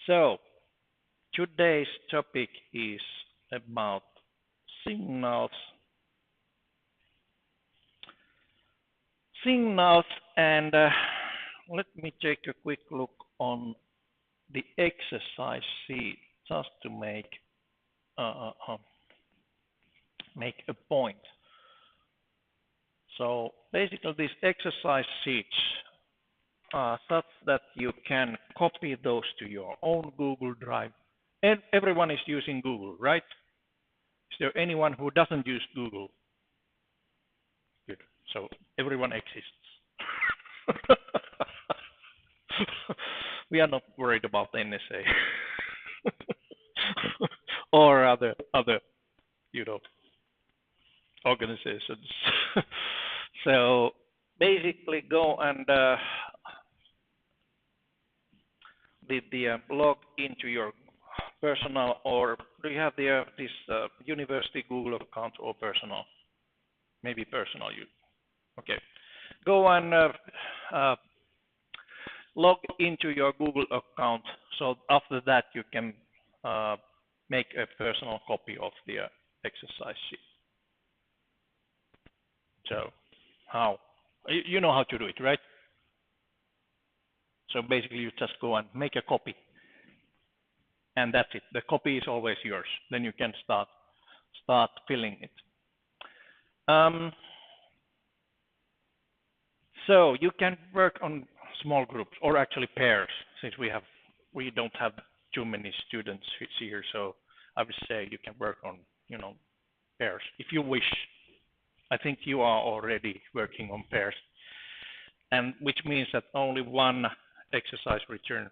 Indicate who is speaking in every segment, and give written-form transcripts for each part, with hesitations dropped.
Speaker 1: So today's topic is about signals, signals, and let me take a quick look on the exercise sheet just to make a point. So basically, these exercise sheets are such that you can copy those to your own Google Drive. And everyone is using Google, right? Is there anyone who doesn't use Google? Good. So everyone exists. We are not worried about NSA or other organizations. So basically, go and log into your personal, or do you have this university Google account or personal? Maybe personal. Okay. Go and log into your Google account. So after that, you can make a personal copy of the exercise sheet. So how? You know how to do it, right? So basically, you just go and make a copy, and that's it. The copy is always yours. Then you can start filling it. So you can work on small groups, or actually pairs, since we don't have too many students here. So I would say you can work on pairs if you wish. I think you are already working on pairs, and which means that only one exercise return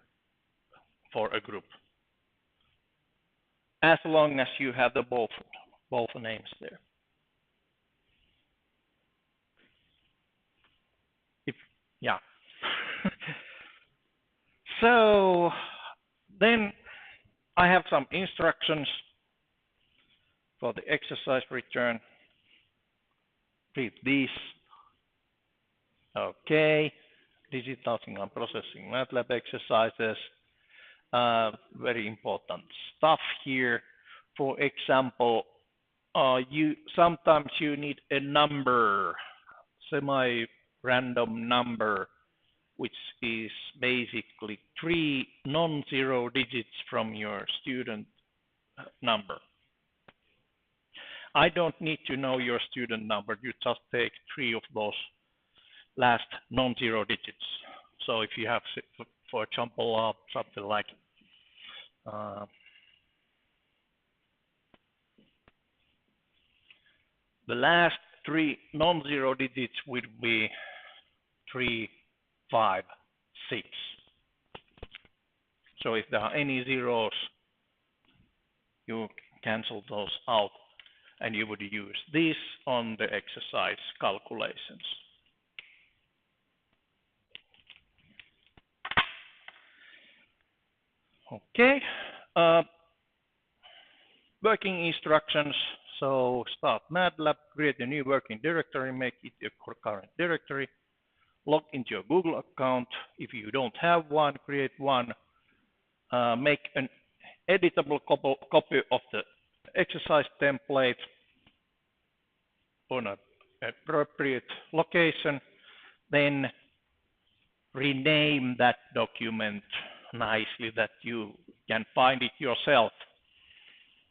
Speaker 1: for a group, as long as you have the both names there. Yeah. So then I have some instructions for the exercise return. Read these. Okay. Digital signal processing MATLAB exercises. Very important stuff here. For example, sometimes you need a number, semi-random number, which is basically 3 non-zero digits from your student number. I don't need to know your student number. You just take 3 of those last non-zero digits. So if you have, for example, something like the last 3 non-zero digits would be 3, 5, 6. So if there are any zeros, you cancel those out, and you would use this on the exercise calculations. Okay. Working instructions. So start MATLAB, create a new working directory, make it a current directory. Log into your Google account. If you don't have one, create one. Make an editable copy of the exercise template on an appropriate location. Then rename that document nicely that you can find it yourself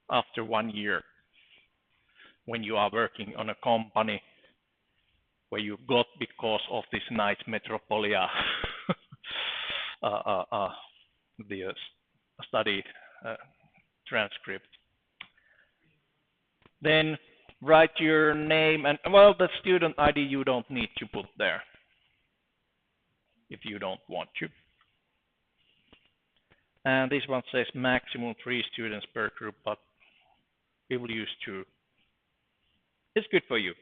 Speaker 1: after 1 year when you are working on a company where you got because of this nice Metropolia the study transcript. Then write your name, and well, the student ID you don't need to put there if you don't want to. And this one says maximum 3 students per group, but we will use 2. It's good for you.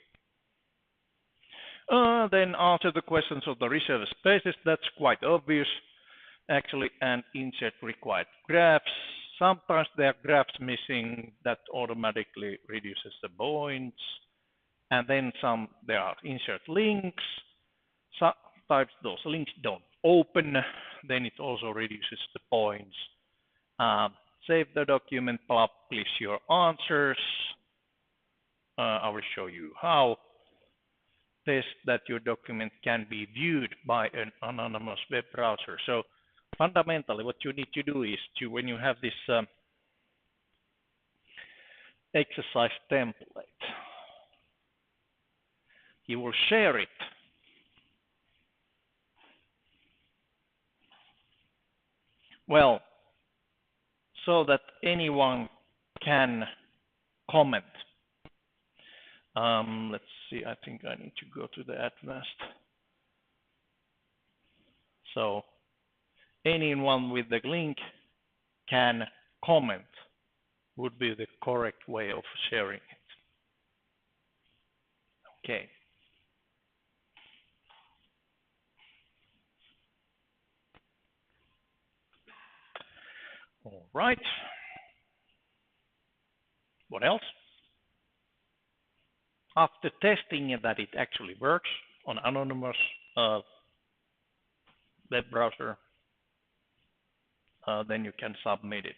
Speaker 1: Then answer the questions of the reserved spaces. That's quite obvious, actually, and insert required graphs. Sometimes there are graphs missing that automatically reduces the points. And then there are insert links. Sometimes those links don't open, then it also reduces the points. Save the document, publish your answers. I will show you how. Test that your document can be viewed by an anonymous web browser. So fundamentally, what you need to do is to, when you have this exercise template, you will share it. Well, so that anyone can comment. Let's see, I think I need to go to the advanced. So anyone with the link can comment would be the correct way of sharing it. Okay. All right. What else? After testing that it actually works on anonymous web browser, then you can submit it.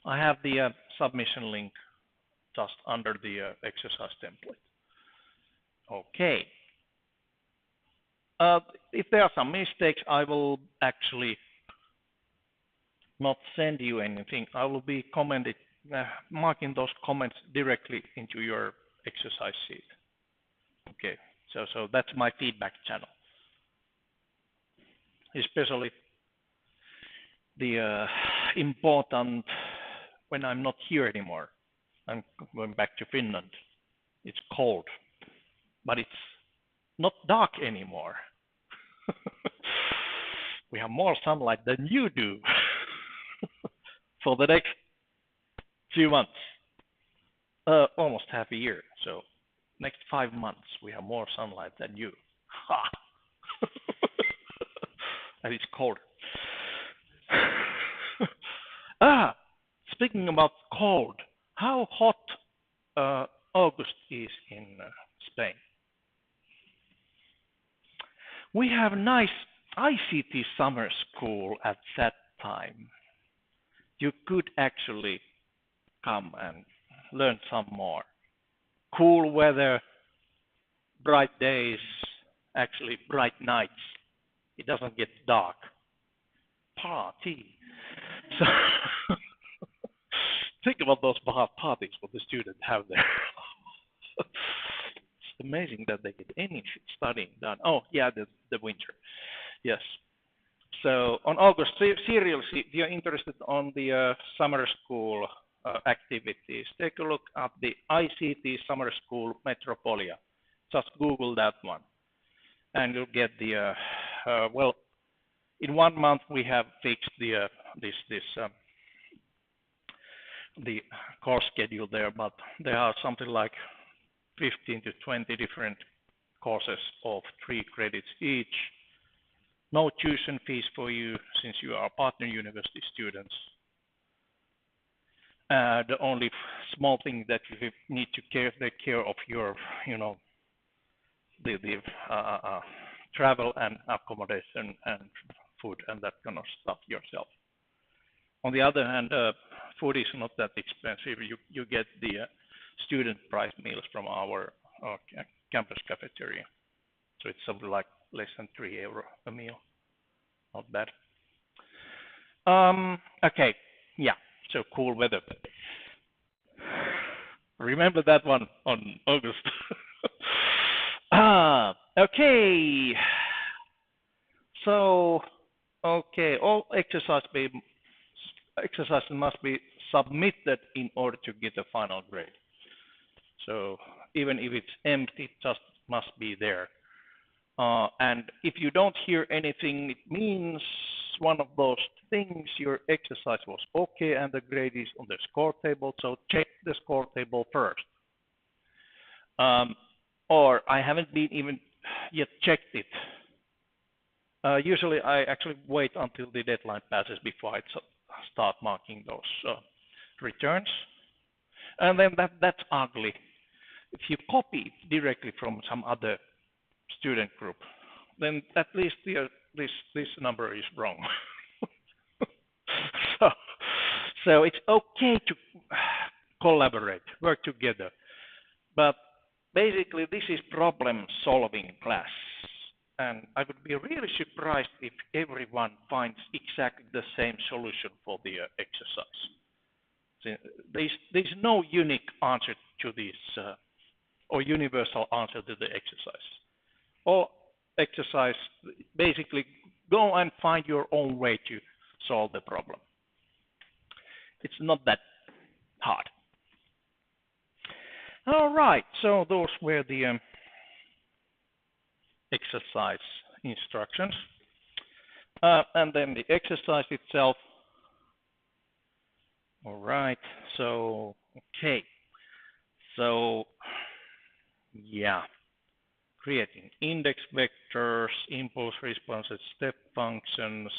Speaker 1: I have the submission link just under the exercise template. Okay. If there are some mistakes, I will actually not send you anything. I will be marking those comments directly into your exercise sheet. Okay, so that's my feedback channel. Especially the important when I'm not here anymore. I'm going back to Finland. It's cold, but it's not dark anymore. We have more sunlight than you do for the next few months, almost half a year. So next 5 months, we have more sunlight than you. Ha! And it's cold. Speaking about cold, how hot August is in Spain? We have nice ICT summer school at that time. You could actually come and learn some more. Cool weather, bright days, actually bright nights. It doesn't get dark. Party. So think about those parties what the students have there. It's amazing that they get any studying done. Oh, yeah, the winter. Yes. So on August, seriously, if you're interested on the summer school activities, take a look at the ICT Summer School Metropolia. Just Google that one, and you'll get the well. In 1 month, we have fixed the the course schedule there, but there are something like 15 to 20 different courses of 3 credits each. No tuition fees for you since you are partner university students. The only small thing that you need to take care of your, the travel and accommodation and food and that kind of stuff yourself. On the other hand, food is not that expensive. You get the student price meals from our campus cafeteria. So it's something like less than €3 a meal. Not bad. Okay, yeah, so cool weather. Remember that one on August. Okay. So, okay, all exercises must be submitted in order to get a final grade. So even if it's empty, it just must be there. And if you don't hear anything, it means one of those things, your exercise was okay and the grade is on the score table, so check the score table first. Or I haven't been even yet checked it. Usually I actually wait until the deadline passes before I start marking those returns. And then that's ugly. If you copy it directly from some other student group, then at least this number is wrong. So it's okay to collaborate, work together. But basically, this is problem-solving class. And I would be really surprised if everyone finds exactly the same solution for the exercise. So there's no unique answer to this or universal answer to the exercise. All exercise, basically go and find your own way to solve the problem. It's not that hard. All right, so those were the exercise instructions. And then the exercise itself. All right, so, okay. So, yeah, creating index vectors, impulse responses, step functions.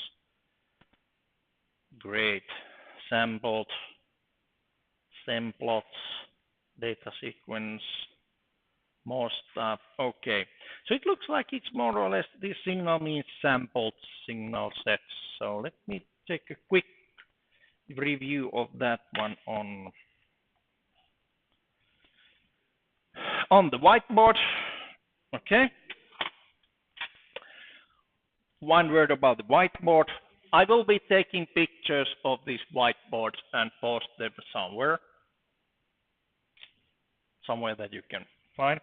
Speaker 1: Great. Sampled, plots, data sequence, more stuff. Okay, so it looks like it's more or less this signal means sampled signal sets. So let me take a quick review of that one on the whiteboard. Okay. One word about the whiteboard. I will be taking pictures of these whiteboards and post them somewhere that you can find.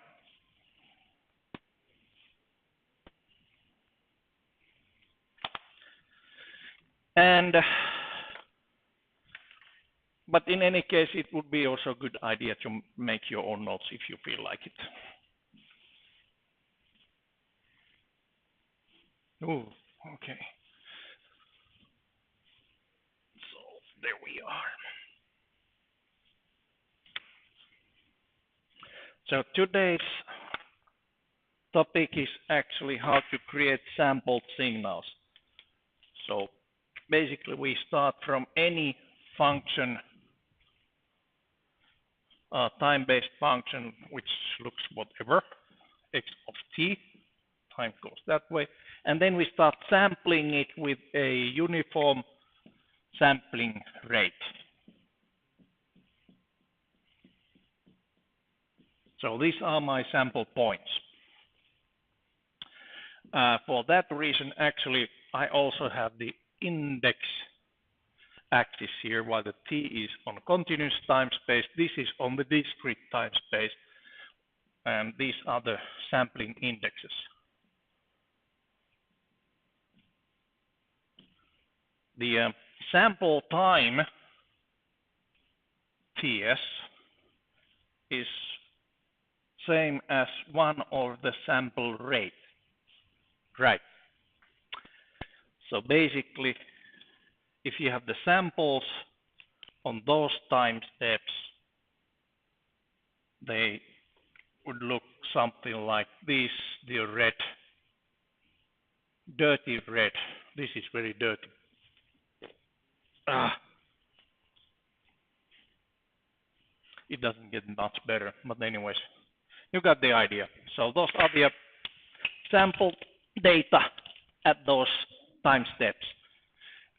Speaker 1: And but in any case, it would be also a good idea to make your own notes if you feel like it. Oh, okay. So there we are. So today's topic is actually how to create sampled signals. So basically we start from any function, time-based function, which looks whatever, x of t, time goes that way, and then we start sampling it with a uniform sampling rate. So these are my sample points. For that reason, actually, I also have the index axis here, while the t is on continuous time space. This is on the discrete time space, and these are the sampling indexes. The sample time, ts, is same as one of the sample rate, right? So basically, if you have the samples on those time steps, they would look something like this, the red, dirty red. This is very dirty. It doesn't get much better, but anyways, you got the idea. So those are the sample data at those time steps.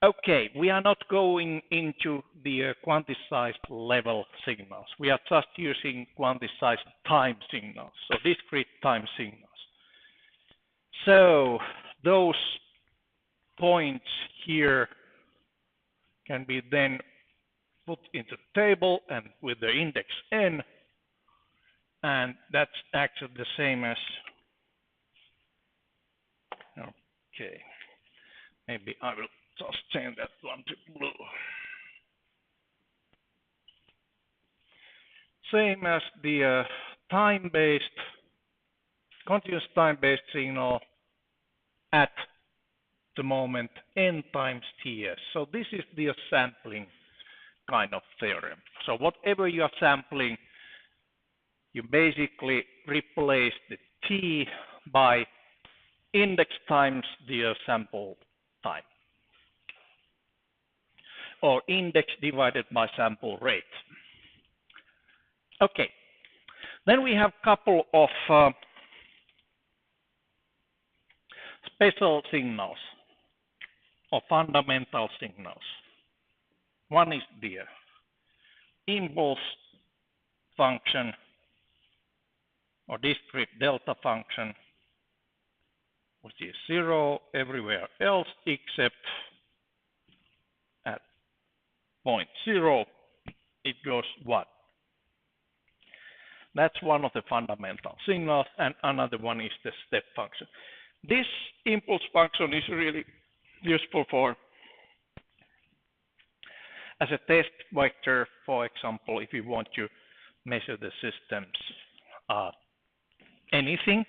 Speaker 1: Okay, we are not going into the quantized level signals. We are just using quantized time signals, so discrete time signals. So those points here can be then put into the table and with the index n, and that's actually the same as, okay, maybe I will just change that one to blue. Same as the time-based, continuous time-based signal at the moment n times ts. So this is the sampling kind of theorem. So whatever you are sampling, you basically replace the t by index times the sample time, or index divided by sample rate. Okay, then we have a couple of special signals or fundamental signals. One is the impulse function or discrete delta function, which is 0 everywhere else except at point 0, it goes 1. That's one of the fundamental signals, and another one is the step function. This impulse function is really useful for as a test vector, for example, if you want to measure the system's anything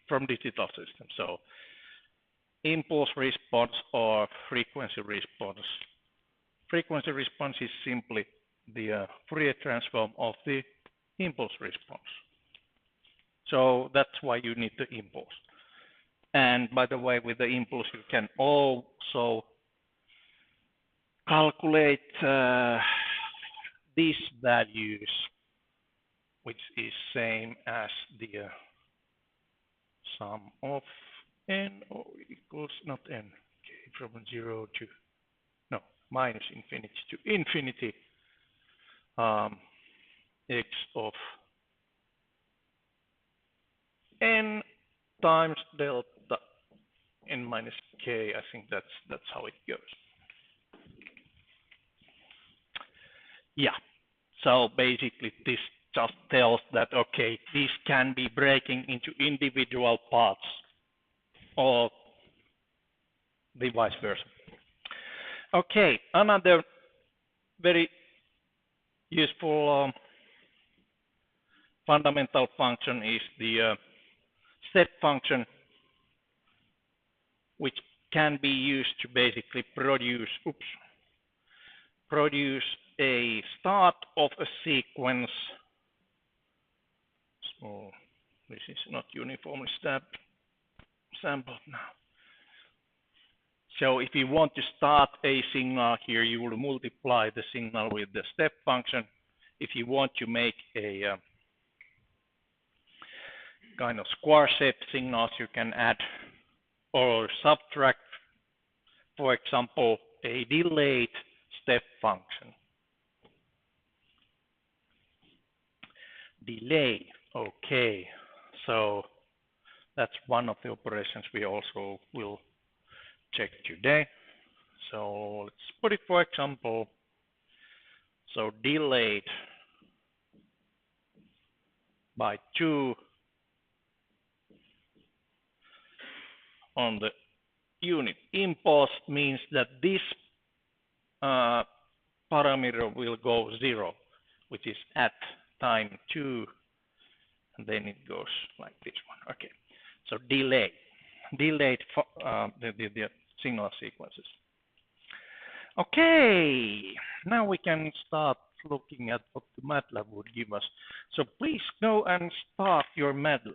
Speaker 1: from digital systems. So impulse response or frequency response. Frequency response is simply the Fourier transform of the impulse response. So that's why you need the impulse. And by the way, with the impulse, you can also calculate these values, which is same as the sum of n or equals not n, okay, from 0 to no minus infinity to infinity x of n times delta n minus k. I think that's how it goes. Yeah. So basically, this just tells that okay, this can be breaking into individual parts, or the vice versa. Okay, another very useful fundamental function is the step function, which can be used to basically produce a start of a sequence. So this is not uniformly sampled now. So if you want to start a signal here, you will multiply the signal with the step function. If you want to make a kind of square shape signals, you can add or subtract, for example, a delayed step function. Delay, okay. So that's one of the operations we also will check today. So let's put it, for example, so delayed by 2 on the unit impulse means that this parameter will go 0, which is at time 2, and then it goes like this one. Okay, so delayed the signal sequences. Okay, now we can start looking at what the MATLAB would give us. So please go and start your MATLABs.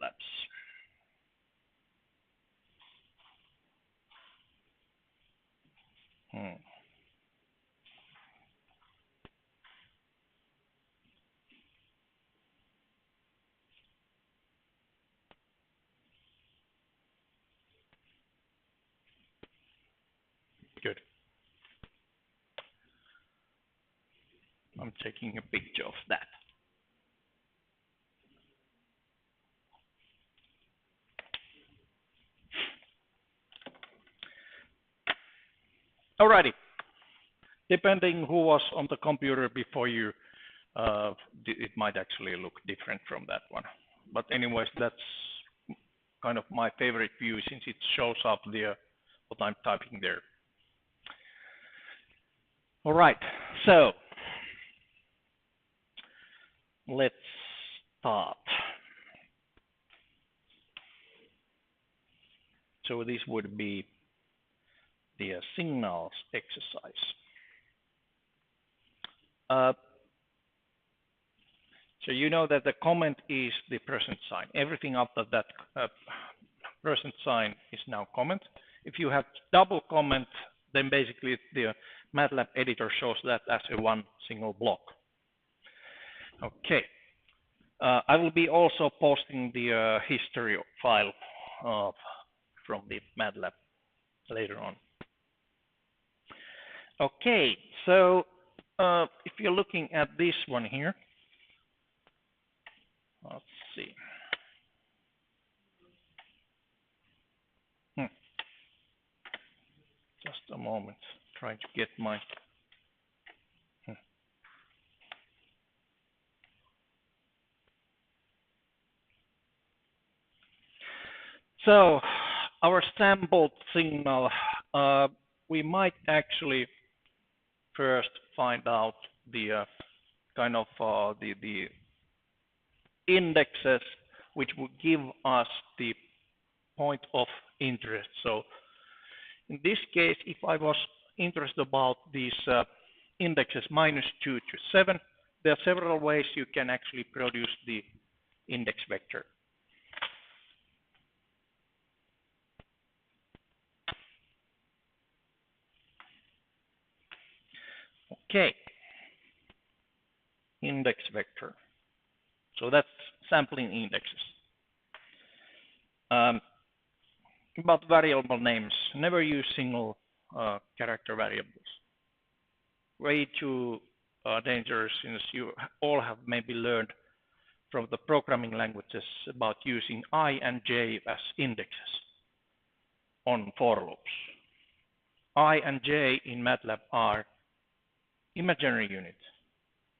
Speaker 1: Good. I'm taking a picture of that. Alrighty. Depending who was on the computer before you, it might actually look different from that one. But anyways, that's kind of my favorite view since it shows up the what I'm typing there. All right, so let's start. So this would be the signals exercise. So you know that the comment is the percent sign. Everything after that percent sign is now comment. If you have double comment, then basically the MATLAB editor shows that as a one single block. Okay. I will be also posting the history file from the MATLAB later on. Okay, so if you're looking at this one here, let's see. Just a moment, trying to get my. So our sampled signal, we might actually first find out the kind of the indexes which would give us the point of interest. So in this case, if I was interested about these indexes -2 to 7, there are several ways you can actually produce the index vector. Okay, index vector. So that's sampling indexes. About variable names, never use single character variables. Way too dangerous, since you all have maybe learned from the programming languages about using I and j as indexes on for loops. I and j in MATLAB are imaginary units,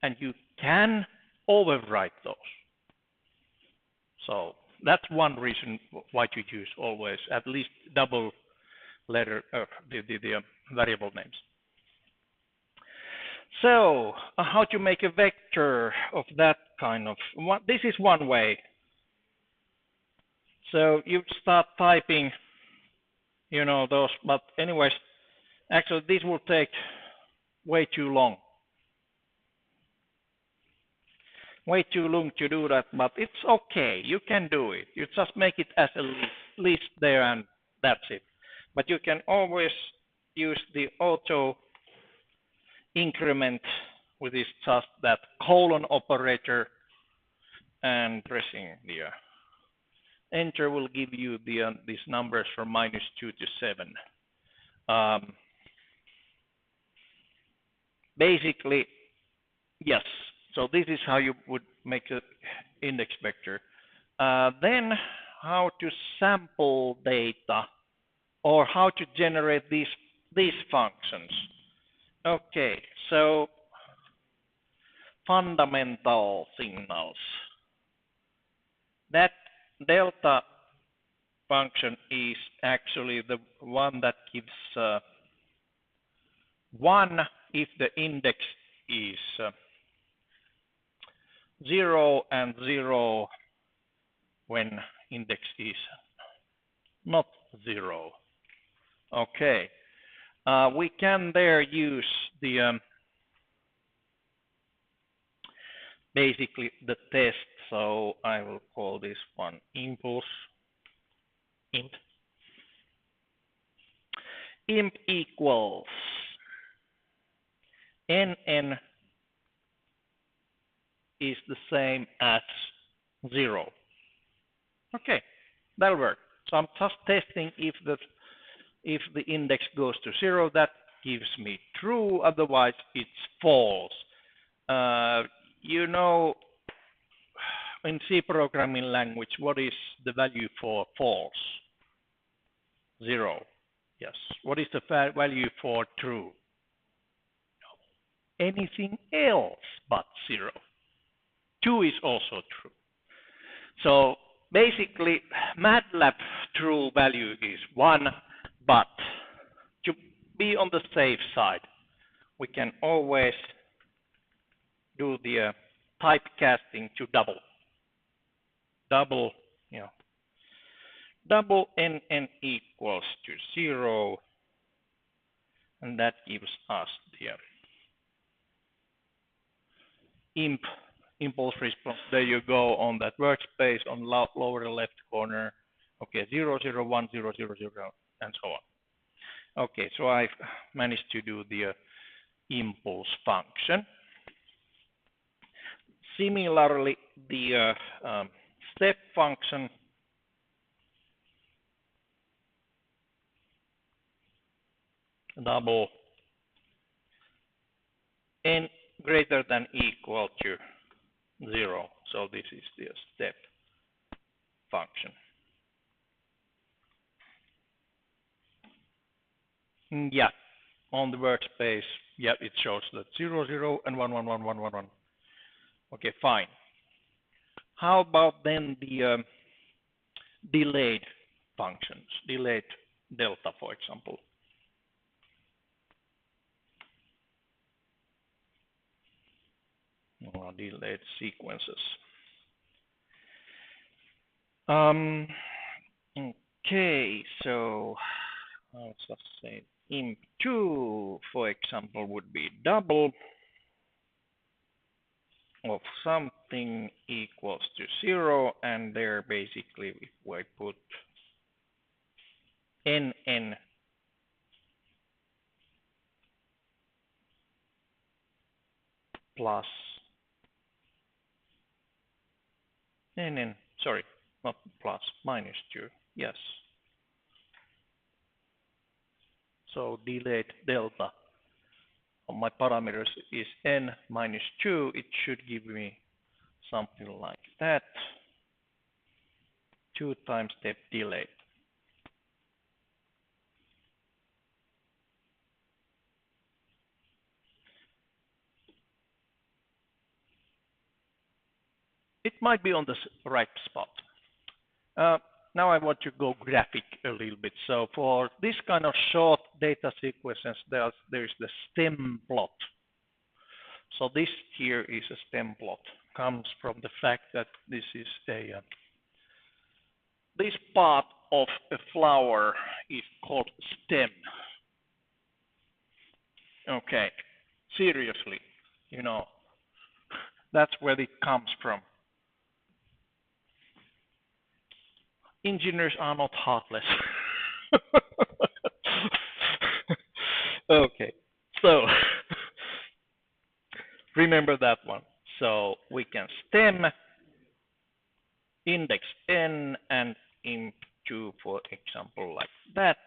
Speaker 1: and you can overwrite those. So that's one reason why to use always at least double letter the variable names. So how to make a vector of that kind of, this is one way. So you start typing, you know, those, but anyways, actually this will take way too long. Way too long to do that, but it's okay. You can do it. You just make it as a list there and that's it. But you can always use the auto increment, which is just that colon operator, and pressing the enter will give you the these numbers from -2 to 7. Basically, yes. So this is how you would make an index vector. Then how to sample data, or how to generate these functions. Okay, so fundamental signals. That delta function is actually the one that gives 1 if the index is 0 and 0 when index is not 0. Okay, we can there use the basically the test. So I will call this one impulse int. Imp equals nn is the same as 0. Okay, that'll work. So I'm just testing if the index goes to 0, that gives me true, otherwise it's false. You know, in C programming language, what is the value for false? 0. Yes. What is the value for true? No. Anything else but 0. 2 is also true. So basically, MATLAB true value is 1, but to be on the safe side, we can always do the typecasting to double. Double, you know, double nn equals to 0, and that gives us the impulse response. There you go on that workspace on lower left corner. Okay, 0, 0, 1, 0, 0, 0, and so on. Okay, so I've managed to do the impulse function. Similarly, the step function double n greater than equal to 0. So this is the step function. Yeah, on the workspace, yeah, it shows that 0, 0, and 1, 1, 1, 1, 1, 1. Okay, fine. How about then the delayed functions, delayed delta, for example? Delayed sequences. Okay, so let's just say imp2, for example, would be double of something equals to 0, and there basically if we put nn plus nn, sorry, not plus, minus 2, yes. So delayed delta of my parameters is n minus 2. It should give me something like that. 2 times step delay. It might be on the right spot. Now I want to go graphic a little bit. So for this kind of short data sequences, there's the stem plot. So this here is a stem plot. Comes from the fact that this is this part of a flower is called stem. Okay, seriously, that's where it comes from. Engineers are not heartless. Okay, so remember that one. So we can stem index n and imp2, for example, like that,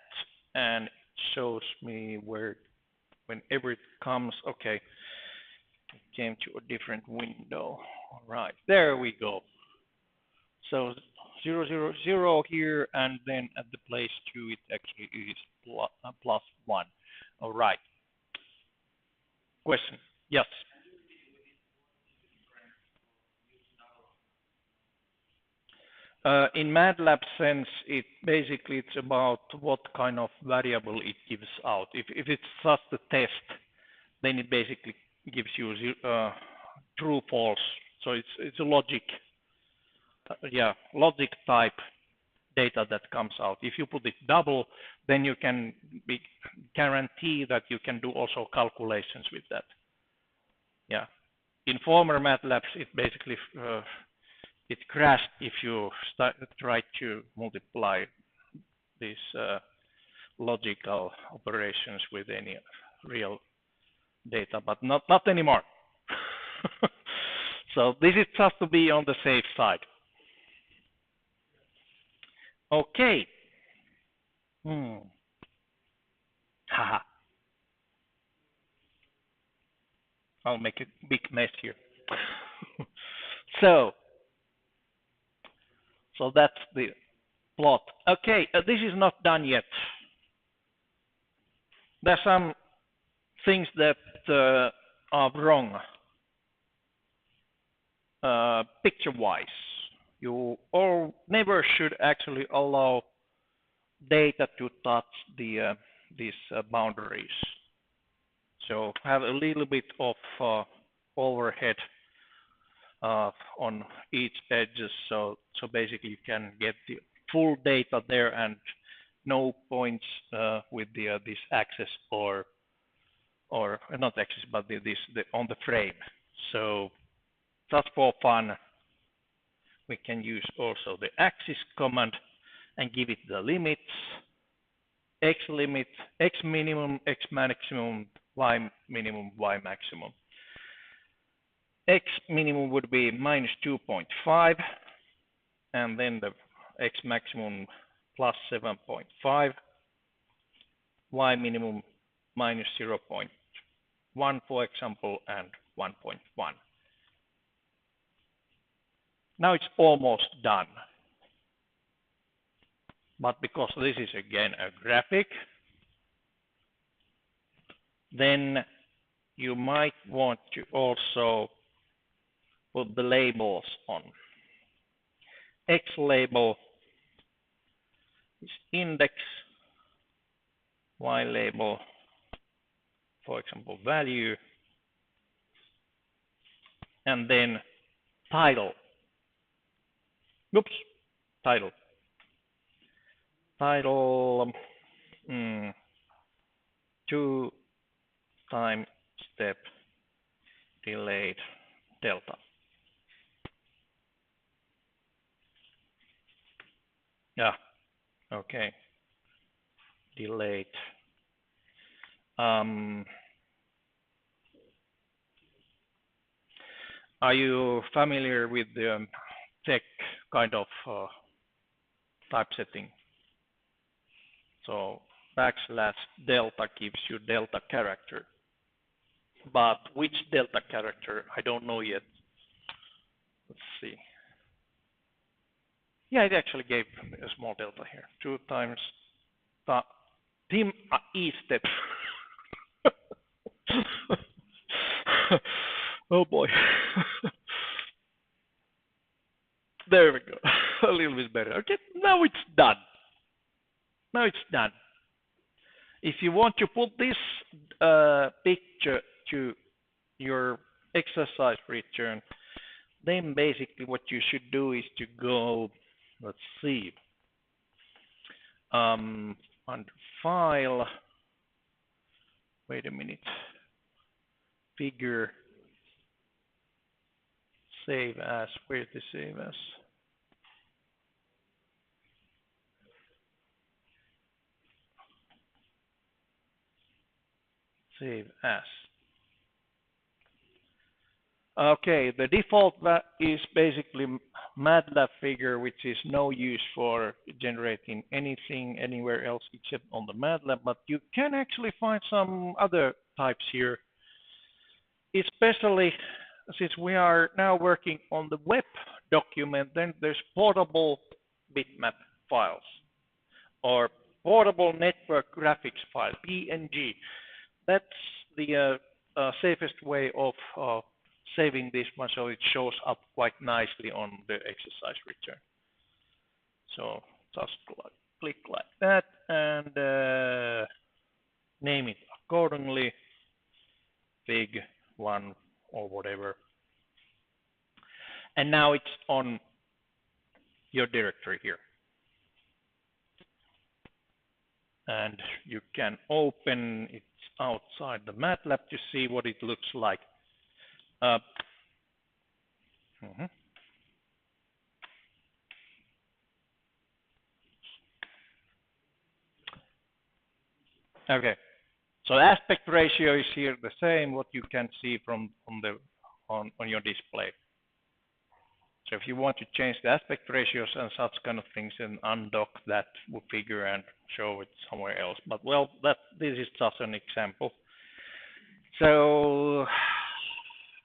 Speaker 1: and it shows me whenever it comes. Okay, it came to a different window. All right, there we go. So 0, 0, 0 here, and then at the place 2, it actually is plus 1. All right. Question? Yes. In MATLAB sense, it's about what kind of variable it gives out. If it's just a test, then it basically gives you true, false. So it's a logic, logic type data that comes out. If you put it double, then you can guarantee that you can do also calculations with that. Yeah. In former MATLABs, it basically it crashed if you try to multiply these logical operations with any real data, but not anymore. So this is just to be on the safe side. Okay. Haha. I'll make a big mess here. So that's the plot. Okay, this is not done yet. There's some things that are wrong picture-wise. You never should actually allow data to touch these boundaries. So have a little bit of overhead on each edges, so basically you can get the full data there and no points with this axis or not axis, but on the frame. So just for fun, we can use also the axis command and give it the limits: x limit, x minimum, x maximum, y minimum, y maximum. X minimum would be minus 2.5, and then the x maximum plus 7.5, y minimum minus 0.1, 1, for example, and 1.1. Now it's almost done. But because this is again a graphic, then you might want to also put the labels on. X label is index, Y label, for example, value, and then title. Oops, title. Title 2 time step delayed delta. Yeah, okay. Delayed. Are you familiar with the tech kind of typesetting? So backslash delta gives you delta character. But which delta character? I don't know yet. Let's see. Yeah, it actually gave a small delta here. 2 times Tim E step. Oh boy. There we go. A little bit better. Okay, now it's done. Now it's done. If you want to put this picture to your exercise return, then basically what you should do is to go, let's see, under File, wait a minute, Figure, Save As, where's the Save As? Save As. Okay, the default is basically MATLAB figure, which is no use for generating anything anywhere else except on the MATLAB, but you can actually find some other types here, especially since we are now working on the web document. Then there's portable bitmap files or portable network graphics file, PNG. That's the safest way of saving this one, so it shows up quite nicely on the exercise return. So just click like that and name it accordingly, big one or whatever. And now it's on your directory here. And you can open it outside the MATLAB to see what it looks like. Okay, so aspect ratio is here the same, what you can see from on your display. So if you want to change the aspect ratios and such kind of things, then undock that figure and show it somewhere else. But well, this is just an example. So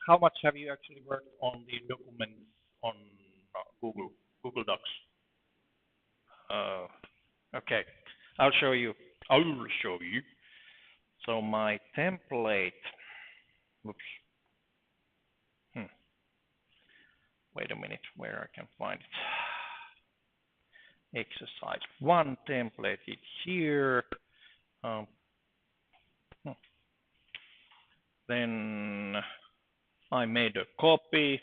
Speaker 1: how much have you actually worked on the document on Google Docs? Okay, I'll show you. So my template. Oops. Wait a minute, where I can find it. Exercise 1 template is here. Then I made a copy.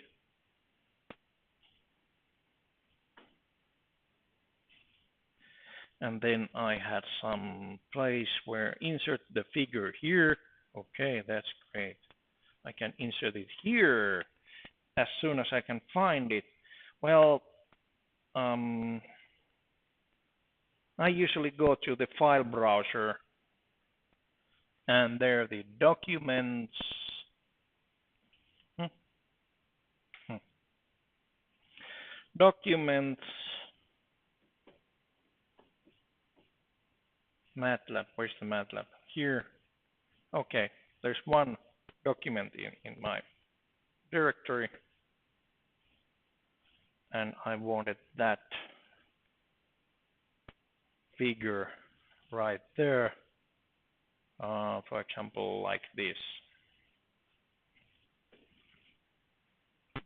Speaker 1: And then I had some place where insert the figure here. Okay, that's great. I can insert it here as soon as I can find it. Well, I usually go to the file browser, and there are the documents. Documents. MATLAB, where's the MATLAB? Here. Okay, there's one document in my directory, and I wanted that figure right there, for example, like this.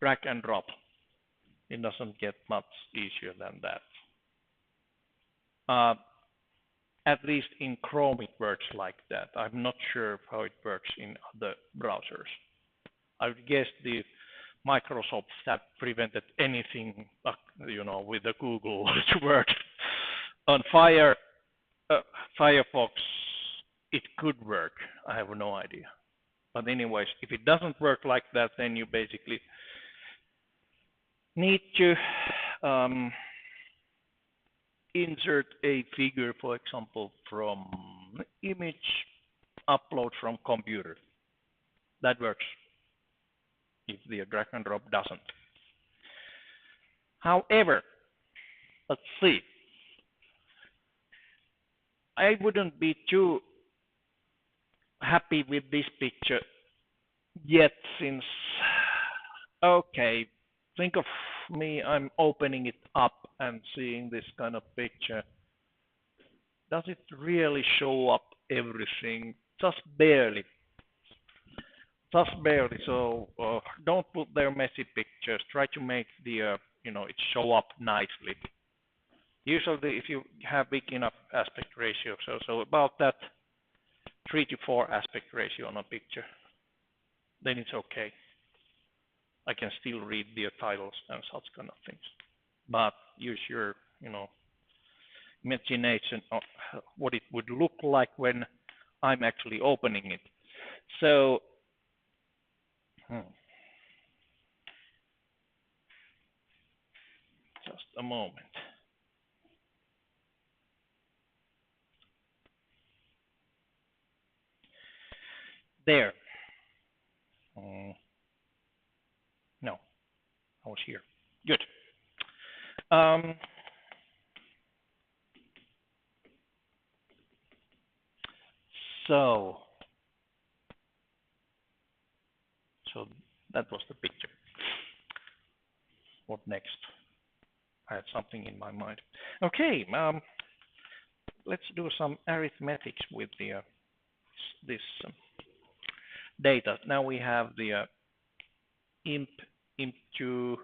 Speaker 1: Drag and drop. It doesn't get much easier than that. At least in Chrome it works like that. I'm not sure how it works in other browsers. I would guess the Microsoft have prevented anything, with the Google to work. On Firefox, it could work. I have no idea. But anyways, if it doesn't work like that, then you basically need to insert a figure, for example, from image, upload from computer. That works if the drag and drop doesn't. However, let's see. I wouldn't be too happy with this picture yet, since, okay, think of me, I'm opening it up and seeing this kind of picture. Does it really show up everything? Just barely. Just barely. So don't put there messy pictures. Try to make the it show up nicely. Usually, if you have big enough aspect ratio, so about that 3 to 4 aspect ratio on a picture, then it's okay. I can still read the titles and such kind of things. But use your, imagination of what it would look like when I'm actually opening it. So, just a moment. There. No, I was here. Good. So that was the picture. What next? I had something in my mind. Okay, let's do some arithmetics with this data. Now we have the imp2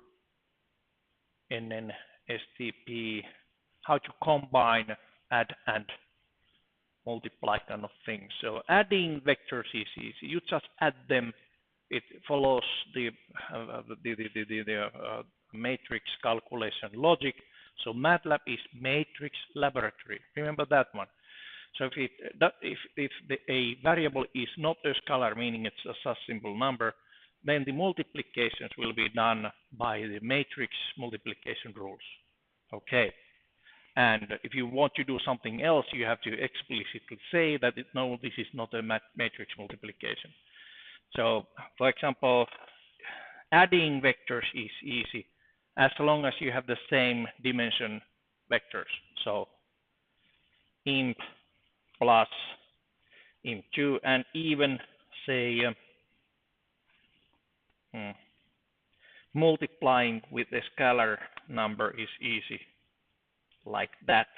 Speaker 1: stp, how to combine, add, and multiply kind of things. So adding vectors is easy. You just add them. It follows the matrix calculation logic. So MATLAB is matrix laboratory. Remember that one. So if a variable is not a scalar, meaning it's a simple number, then the multiplications will be done by the matrix multiplication rules. Okay. And if you want to do something else, you have to explicitly say that no, this is not a matrix multiplication. So, for example, adding vectors is easy as long as you have the same dimension vectors. So, imp plus imp2, and even say multiplying with a scalar number is easy, like that.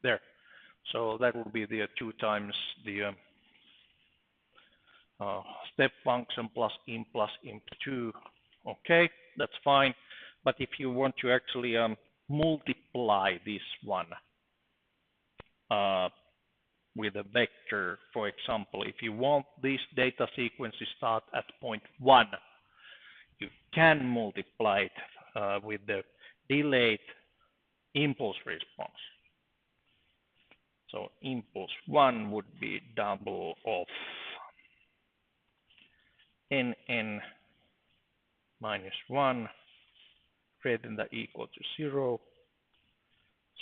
Speaker 1: There. So that would be the 2 times the step function plus imp2. Okay, that's fine. But if you want to actually multiply this one with a vector, for example, if you want this data sequence to start at point 1, you can multiply it with the delayed impulse response. So impulse 1 would be double of nn minus 1 greater than or equal to 0.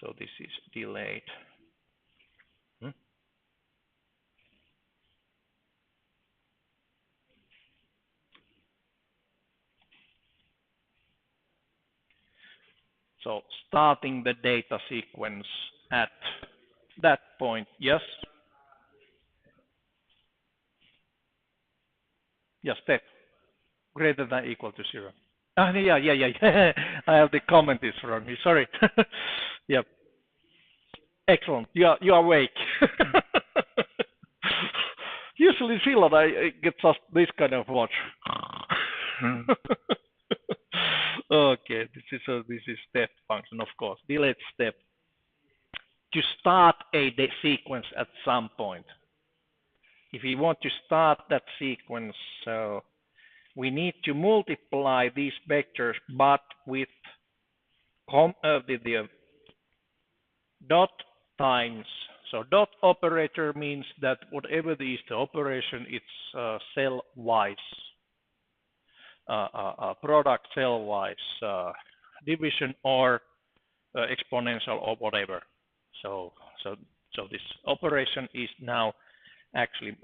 Speaker 1: So this is delayed. So starting the data sequence at that point, yes? Yes, step greater than equal to 0. Yeah. I have the comment is wrong. Sorry. Yep. Excellent. You are awake. Usually in Finland I get just this kind of watch. Okay, this is step function, of course. Delete step to start a sequence at some point. If we want to start that sequence, so we need to multiply these vectors, but with the dot times. So dot operator means that whatever is the operation, it's cell-wise, product cell-wise division or exponential or whatever. So this operation is now actually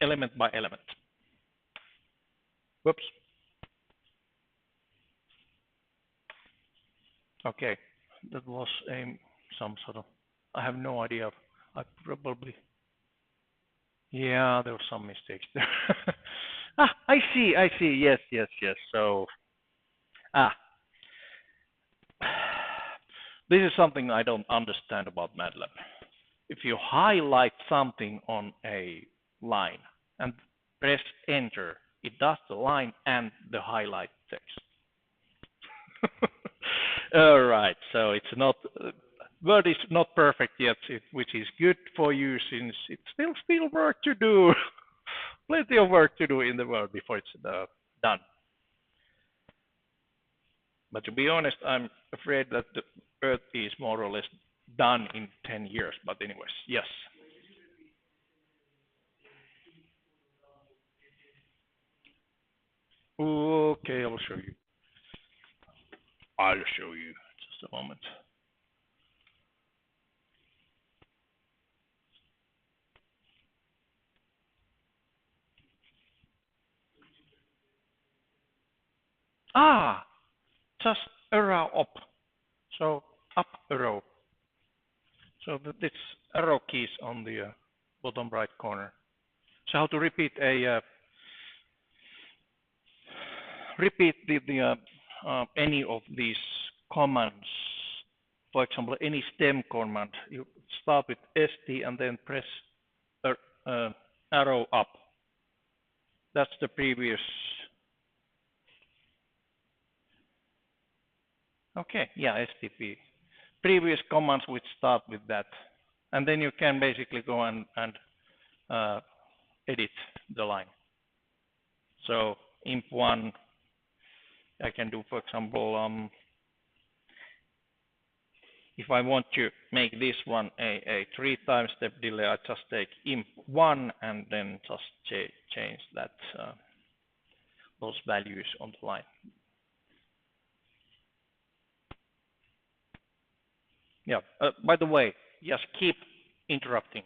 Speaker 1: element by element. Whoops. Okay, that was some sort of. I have no idea. I probably. Yeah, there were some mistakes there. I see. Yes. So, this is something I don't understand about MATLAB. If you highlight something on a line and press enter, it does the line and the highlight text. All right, so it's not Word is not perfect yet, which is good for you since it's still work to do. Plenty of work to do in the Word before it's done. But to be honest, I'm afraid that the Earth is more or less done in 10 years. But anyways, yes. Okay, I will show you. I'll show you. Just a moment. Just arrow up. So up arrow. So this arrow keys on the bottom right corner. So how to repeat any of these commands. For example, any stem command. You start with ST and then press arrow up. That's the previous. Okay, yeah, STP. Previous commands would start with that. And then you can basically go and edit the line. So imp1, I can do, for example, if I want to make this one a 3 times step delay, I just take imp1 and then just change that those values on the line. Yeah. By the way, just keep interrupting.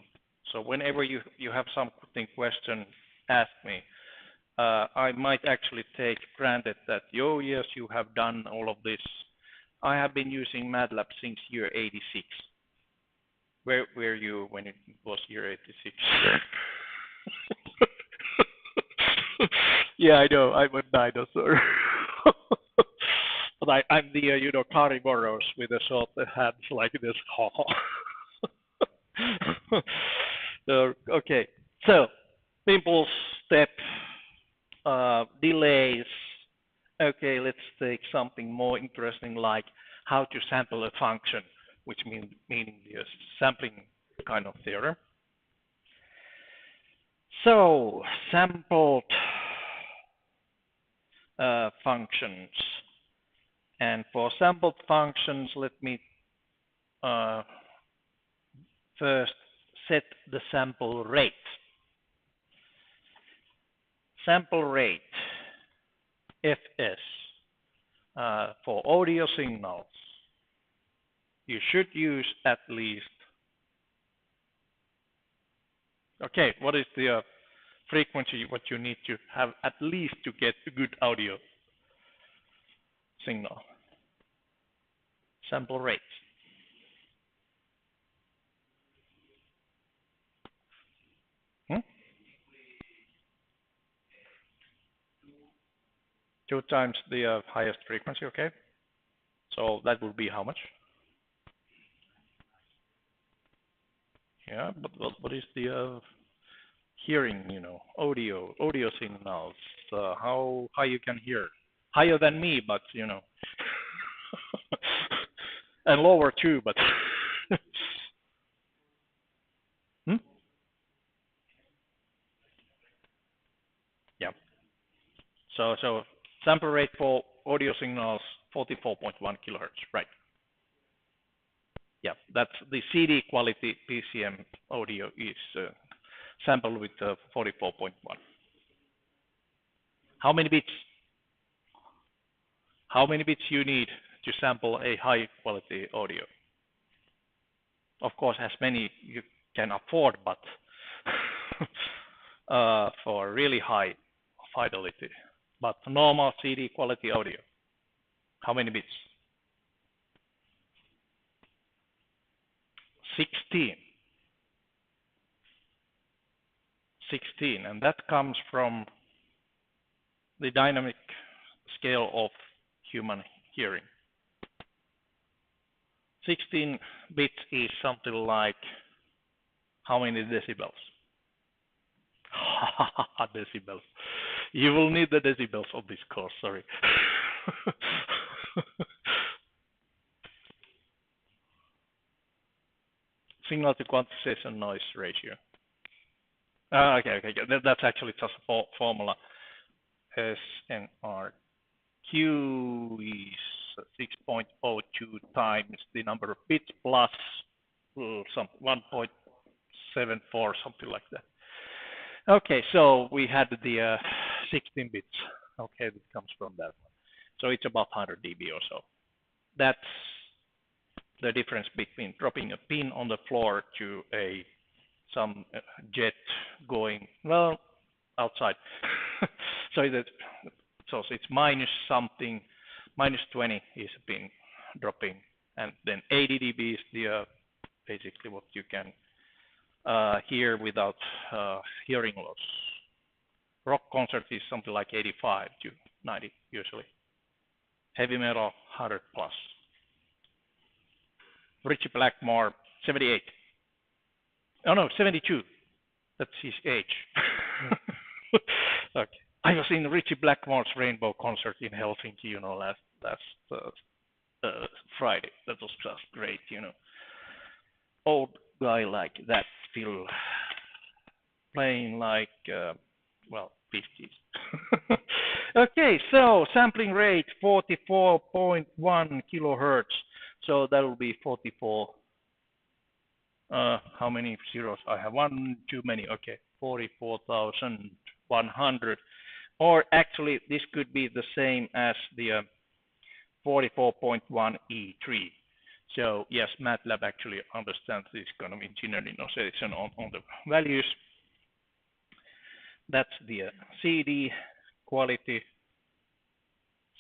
Speaker 1: So whenever you have something question, ask me. I might actually take granted that, oh yes, you have done all of this. I have been using MATLAB since year 86. Where were you when it was year 86? Yeah, I know. I'm a dinosaur. But I'm the carnivorous with the short hands like this. Okay, so simple step delays. Okay, let's take something more interesting like how to sample a function, which meaning the sampling kind of theorem. So sampled functions. And for sampled functions, let me first set the sample rate. Sample rate, Fs, for audio signals. You should use at least. Okay, what is the frequency what you need to have at least to get a good audio signal? Sample rate. Hmm? 2 times the highest frequency, okay? So that would be how much? Yeah, but what is the hearing, audio signals, how high you can hear? Higher than me, but and lower too, but hmm? Yeah. So sample rate for audio signals 44.1 kilohertz, right? Yeah, that's the CD quality PCM audio is sampled with 44.1. How many bits? How many bits you need to sample a high quality audio? Of course, as many you can afford, but for really high fidelity. But normal CD quality audio, how many bits? 16. 16, and that comes from the dynamic scale of human hearing. 16 bits is something like how many decibels? Decibels. You will need the decibels of this course, sorry. Signal to quantization noise ratio. Okay. That's actually just a formula. SNRQ is 6.02 times the number of bits plus some 1.74, something like that. Okay, so we had the 16 bits. Okay, that comes from that one. So it's about 100 dB or so. That's the difference between dropping a pin on the floor to some jet going outside. so it's minus something, minus 20 is a pin dropping, and then 80 dB is the basically what you can hear without hearing loss. Rock concert is something like 85 to 90 usually. Heavy metal 100 plus. Richie Blackmore 78. Oh no, 72. That's his age. Okay. I was in Richie Blackmore's Rainbow concert in Helsinki, last Friday. That was just great, Old guy like that still playing like 50s. Okay, so sampling rate 44.1 kilohertz. So that will be 44. How many zeros? I have one too many. Okay, 44,100. Or actually, this could be the same as the 44.1 E3. So yes, MATLAB actually understands this kind of engineering notation on the values. That's the CD quality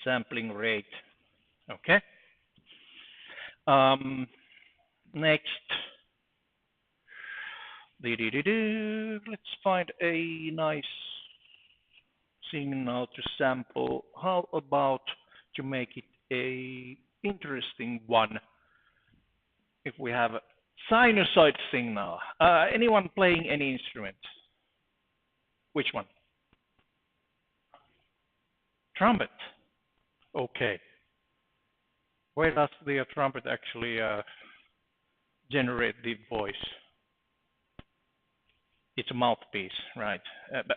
Speaker 1: sampling rate. Okay. Next, let's find a nice signal to sample. How about to make it a interesting one? If we have a sinusoid signal. Anyone playing any instrument? Which one? Trumpet. Okay. Where does the trumpet actually generate the voice? It's a mouthpiece, right?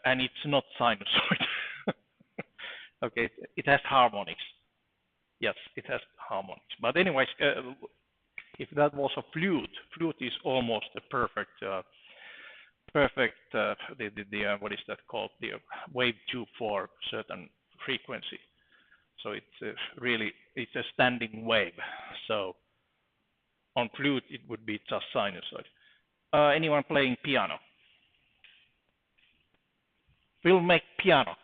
Speaker 1: And it's not sinusoid. Okay, it has harmonics. Yes, it has harmonics. But anyways, if that was a flute is almost a perfect, what is that called? The wave tube for certain frequency. So it's a standing wave. So on flute, it would be just sinusoid. Anyone playing piano? We'll make piano.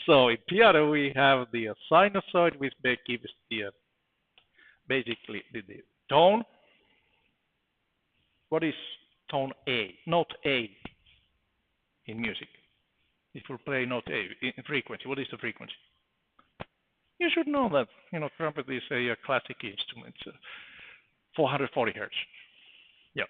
Speaker 1: So in piano we have the sinusoid, which gives the basically the tone. What is tone A? Note A in music. If we play note A in frequency, what is the frequency? You should know that. You know, trumpet is a classic instrument, 440 hertz. Yeah.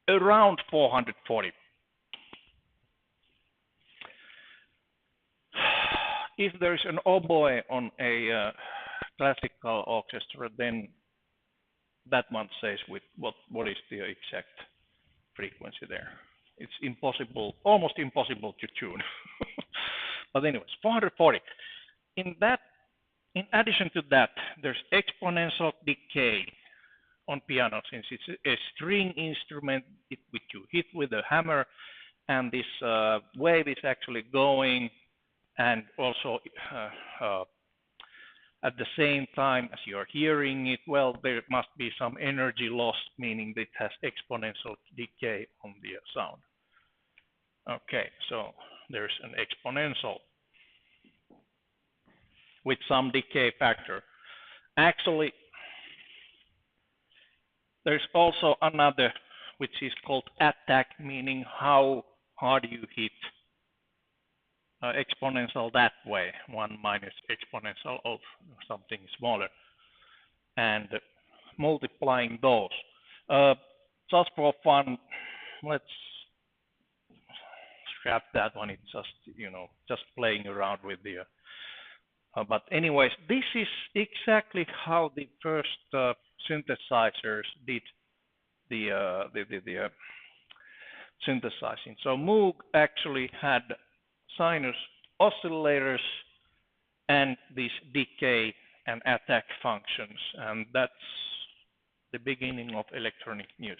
Speaker 1: Around 440. If there is an oboe on a classical orchestra, then that one says with what is the exact frequency there. It's impossible, almost impossible to tune. But anyways, 440. In addition to that, there's exponential decay on piano, since it's a string instrument which you hit with a hammer, and this wave is actually going, and also at the same time as you're hearing it, well, there must be some energy loss, meaning that it has exponential decay on the sound. Okay, so there's an exponential with some decay factor. Actually, there's also another which is called attack, meaning how hard you hit exponential that way, 1 minus exponential of something smaller, and multiplying those. Just for fun, let's scrap that one. It's just, just playing around with the but anyways, this is exactly how the first synthesizers did the synthesizing. So Moog actually had sinus oscillators and these decay and attack functions, and that's the beginning of electronic music.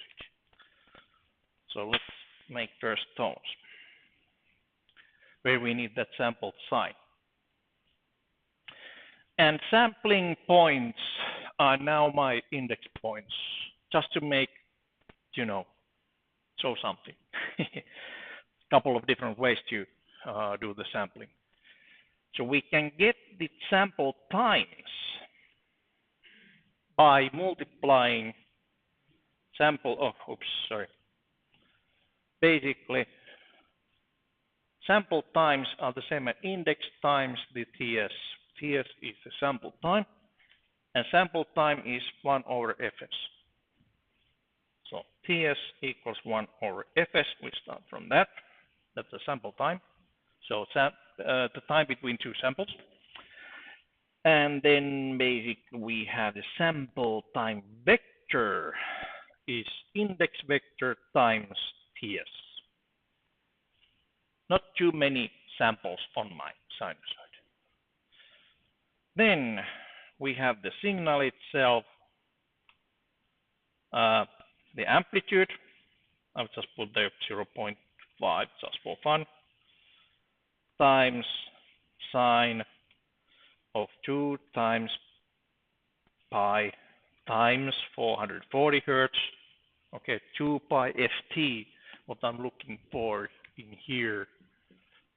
Speaker 1: So let's make first tones, where we need that sampled sign. And sampling points are now my index points, just to make, show something. A couple of different ways to do the sampling. So we can get the sample times by multiplying basically, sample times are the same as index times the TS. TS is the sample time, and sample time is 1 over Fs. So TS equals 1 over Fs. We start from that. That's the sample time. So the time between two samples. And then basically we have the sample time vector is index vector times TS. Not too many samples on my sinusoid. Then we have the signal itself, the amplitude. I'll just put there 0.5 just for fun, times sine of 2 times pi times 440 hertz. Okay, 2 pi ft, what I'm looking for in here.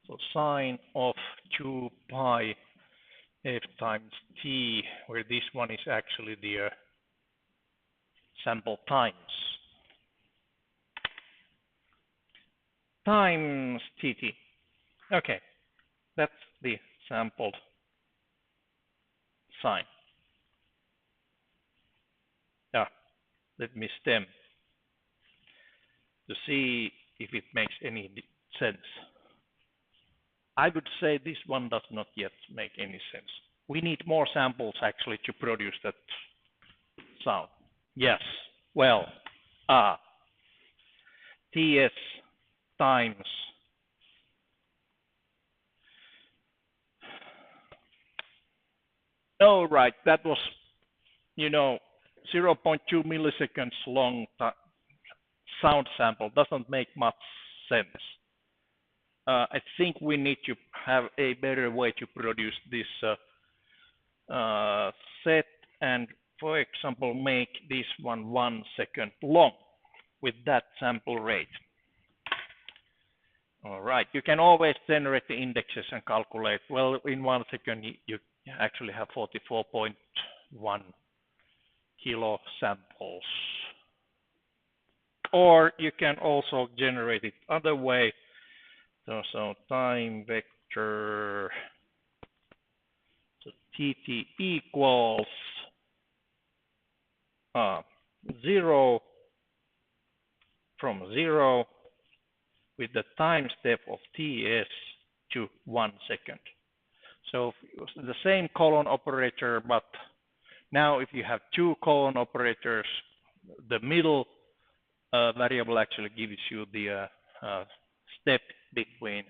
Speaker 1: So sine of 2 pi f times t, where this one is actually the sample times, times tt. Okay, that's the sampled sine. Let me stem to see if it makes any sense. I would say this one does not yet make any sense. We need more samples actually to produce that sound. Yes, well, TS times right, that was 0.2 milliseconds long sound sample. Doesn't make much sense. I think we need to have a better way to produce this set, and for example, make this one 1 second long with that sample rate. All right, you can always generate the indexes and calculate. Well, in 1 second, you actually have 44.1 kilo samples. Or you can also generate it other way. So time vector, so tt equals 0 from 0 with the time step of ts to 1 second. So the same colon operator, but now if you have two colon operators, the middle variable actually gives you the step between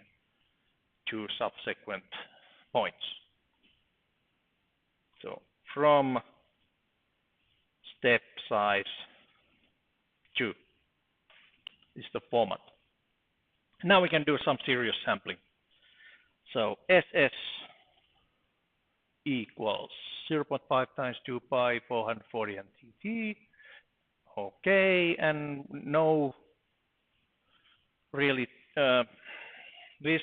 Speaker 1: two subsequent points. So from step size to is the format. Now we can do some serious sampling. So SS equals 0.5 times 2 pi 440 and TT. Okay, and no really this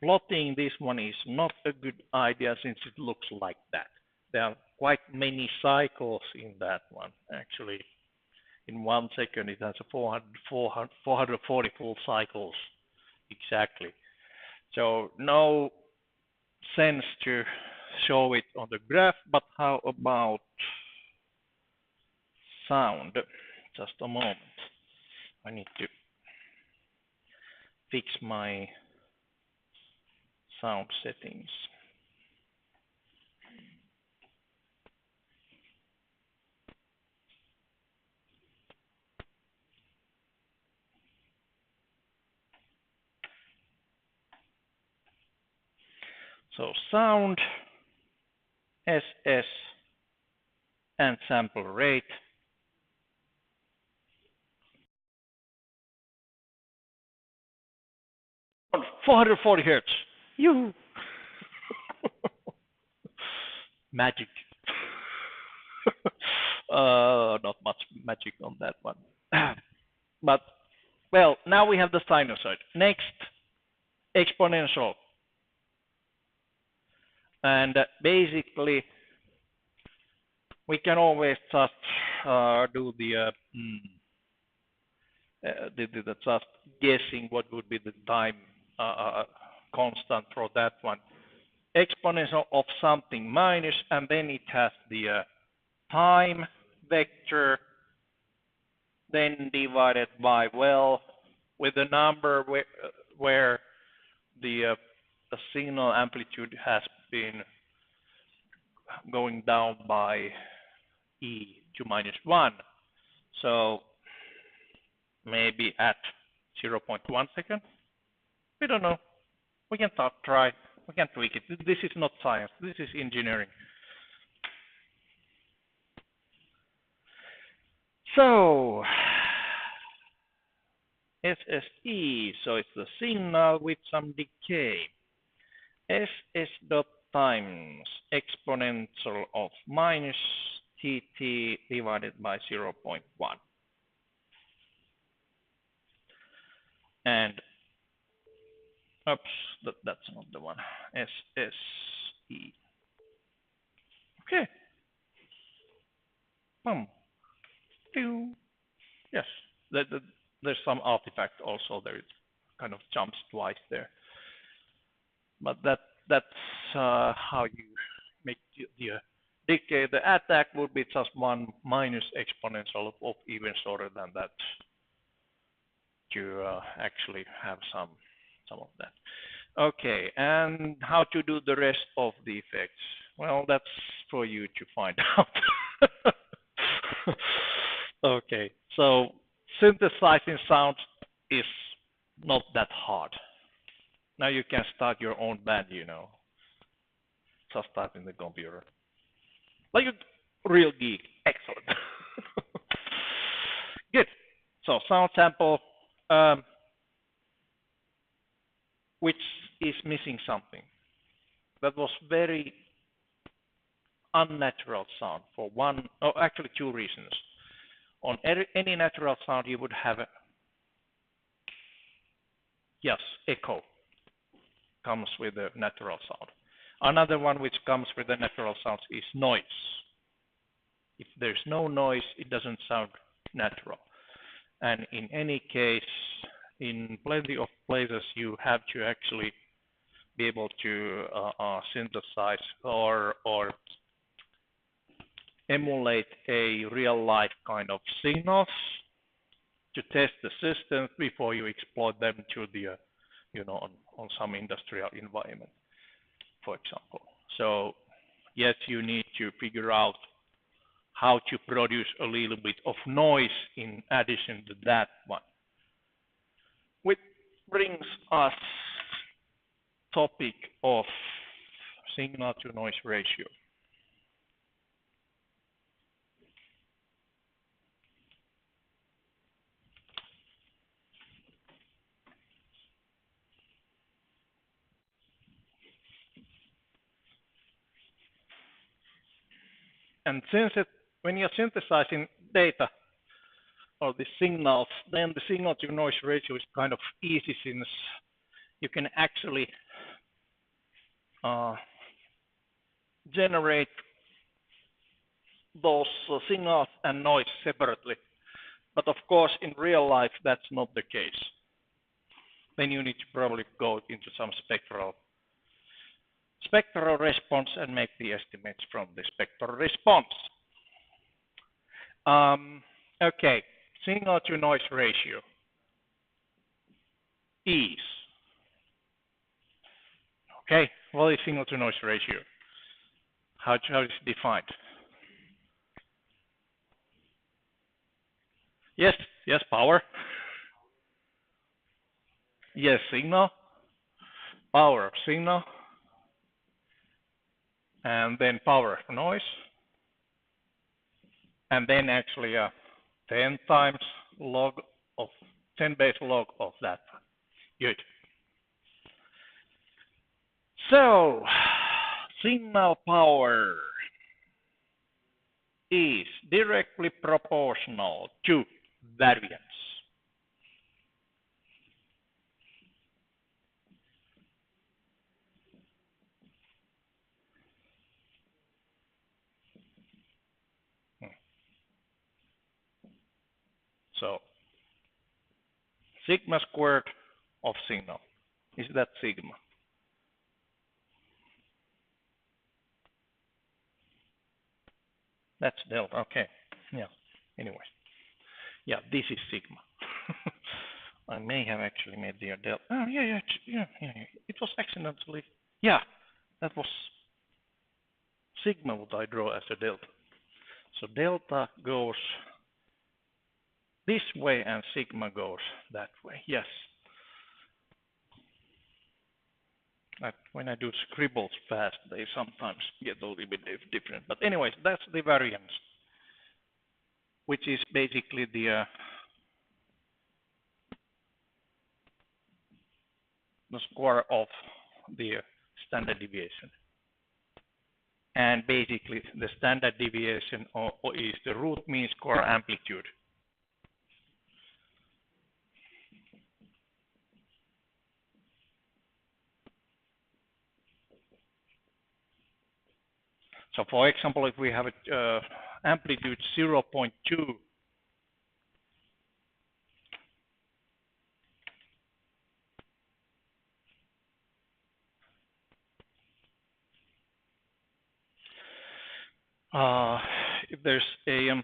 Speaker 1: plotting this one is not a good idea since it looks like that. There are quite many cycles in that one. Actually, in 1 second it has a 440 full cycles exactly. So no sense to show it on the graph, but how about sound? Just a moment. I need to fix my sound settings. So sound, SS, and sample rate. On 440 hertz. You magic. Not much magic on that one. But well, now we have the sinusoid. Next, exponential. And basically, we can always just do the just guessing what would be the time constant for that one. Exponential of something minus, and then it has the time vector, then divided by, well, with the number where the signal amplitude has been going down by e to minus 1. So maybe at 0.1 second. We don't know. We can try. We can tweak it. This is not science. This is engineering. So SSE, so it's the signal with some decay. SS dot times exponential of minus TT divided by 0.1. And oops, that's not the one. SSE. Okay. Yes, there's some artifact also there. It kind of jumps twice there. But that's how you make the decay. The attack would be just 1 minus exponential of even shorter than that to actually have some of that. Okay, and how to do the rest of the effects? Well, that's for you to find out. Okay, so synthesizing sounds is not that hard. Now you can start your own band, you know. Just type in the computer. Like a real geek. Excellent. Good. So sound sample, which is missing something. That was very unnatural sound for one, or actually two reasons. On any natural sound, you would have, yes, echo comes with the natural sound. Another one which comes with the natural sounds is noise. If there's no noise, it doesn't sound natural. And in any case, in plenty of places, you have to actually be able to synthesize or emulate a real life kind of signals to test the system before you exploit them to the, on some industrial environment, for example. So yes, you need to figure out how to produce a little bit of noise in addition to that one. Which brings us topic of signal to noise ratio. And when you're synthesizing data or the signals, then the signal to noise ratio is kind of easy since you can actually generate those signals and noise separately. But of course, in real life, that's not the case. Then you need to probably go into some spectral response and make the estimates from the spectral response. Okay, signal to noise ratio is, okay, what is signal to noise ratio? How is it defined? Yes, power. Yes, signal, power of signal, and then power of noise, and then actually 10 times log of 10 base log of that. Good. So signal power is directly proportional to variance. So sigma squared of signal, is that sigma? That's delta, okay. Yeah, anyway. Yeah, this is sigma. I may have actually made the delta. Oh, yeah. It was accidentally. Yeah, that was sigma what I draw as a delta. So delta goes this way and sigma goes that way. Yes. When I do scribbles fast, they sometimes get a little bit different. But anyways, that's the variance, which is basically the square of the standard deviation. And basically, the standard deviation is the root mean square amplitude. So for example, if we have amplitude 0.2, if there's a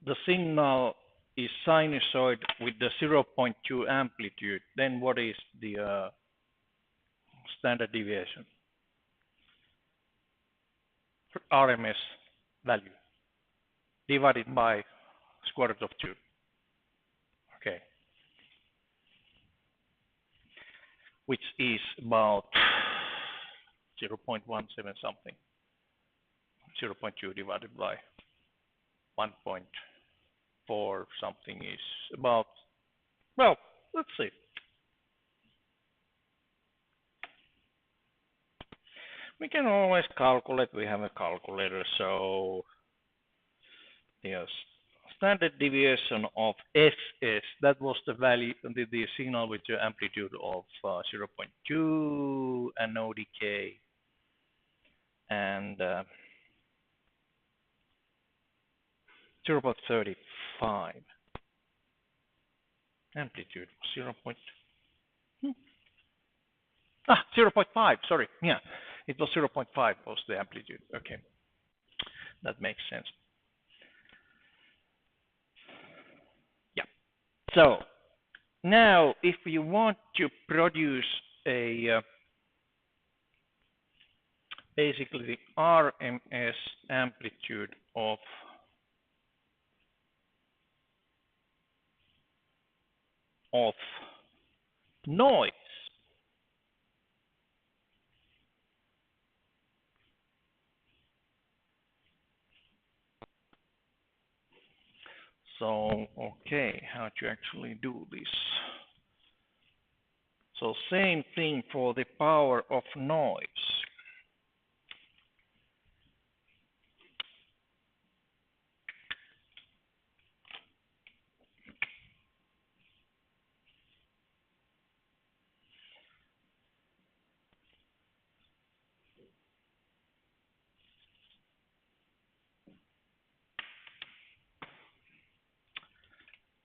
Speaker 1: the signal is sinusoid with the 0.2 amplitude, then what is the standard deviation? RMS value divided by square root of 2. Okay. Which is about 0.17 something. 0.2 divided by 1.4 something is about, well, let's see. We can always calculate. We have a calculator. So yes, standard deviation of SS. That was the value, the signal with the amplitude of 0.2 and no decay, and 0.35 amplitude 0. Hmm. 0.5. Sorry, yeah, it was 0.5 was the amplitude. Okay, that makes sense. Yeah. So now, if you want to produce a basically the RMS amplitude of noise, so okay, how to actually do this? So same thing for the power of noise.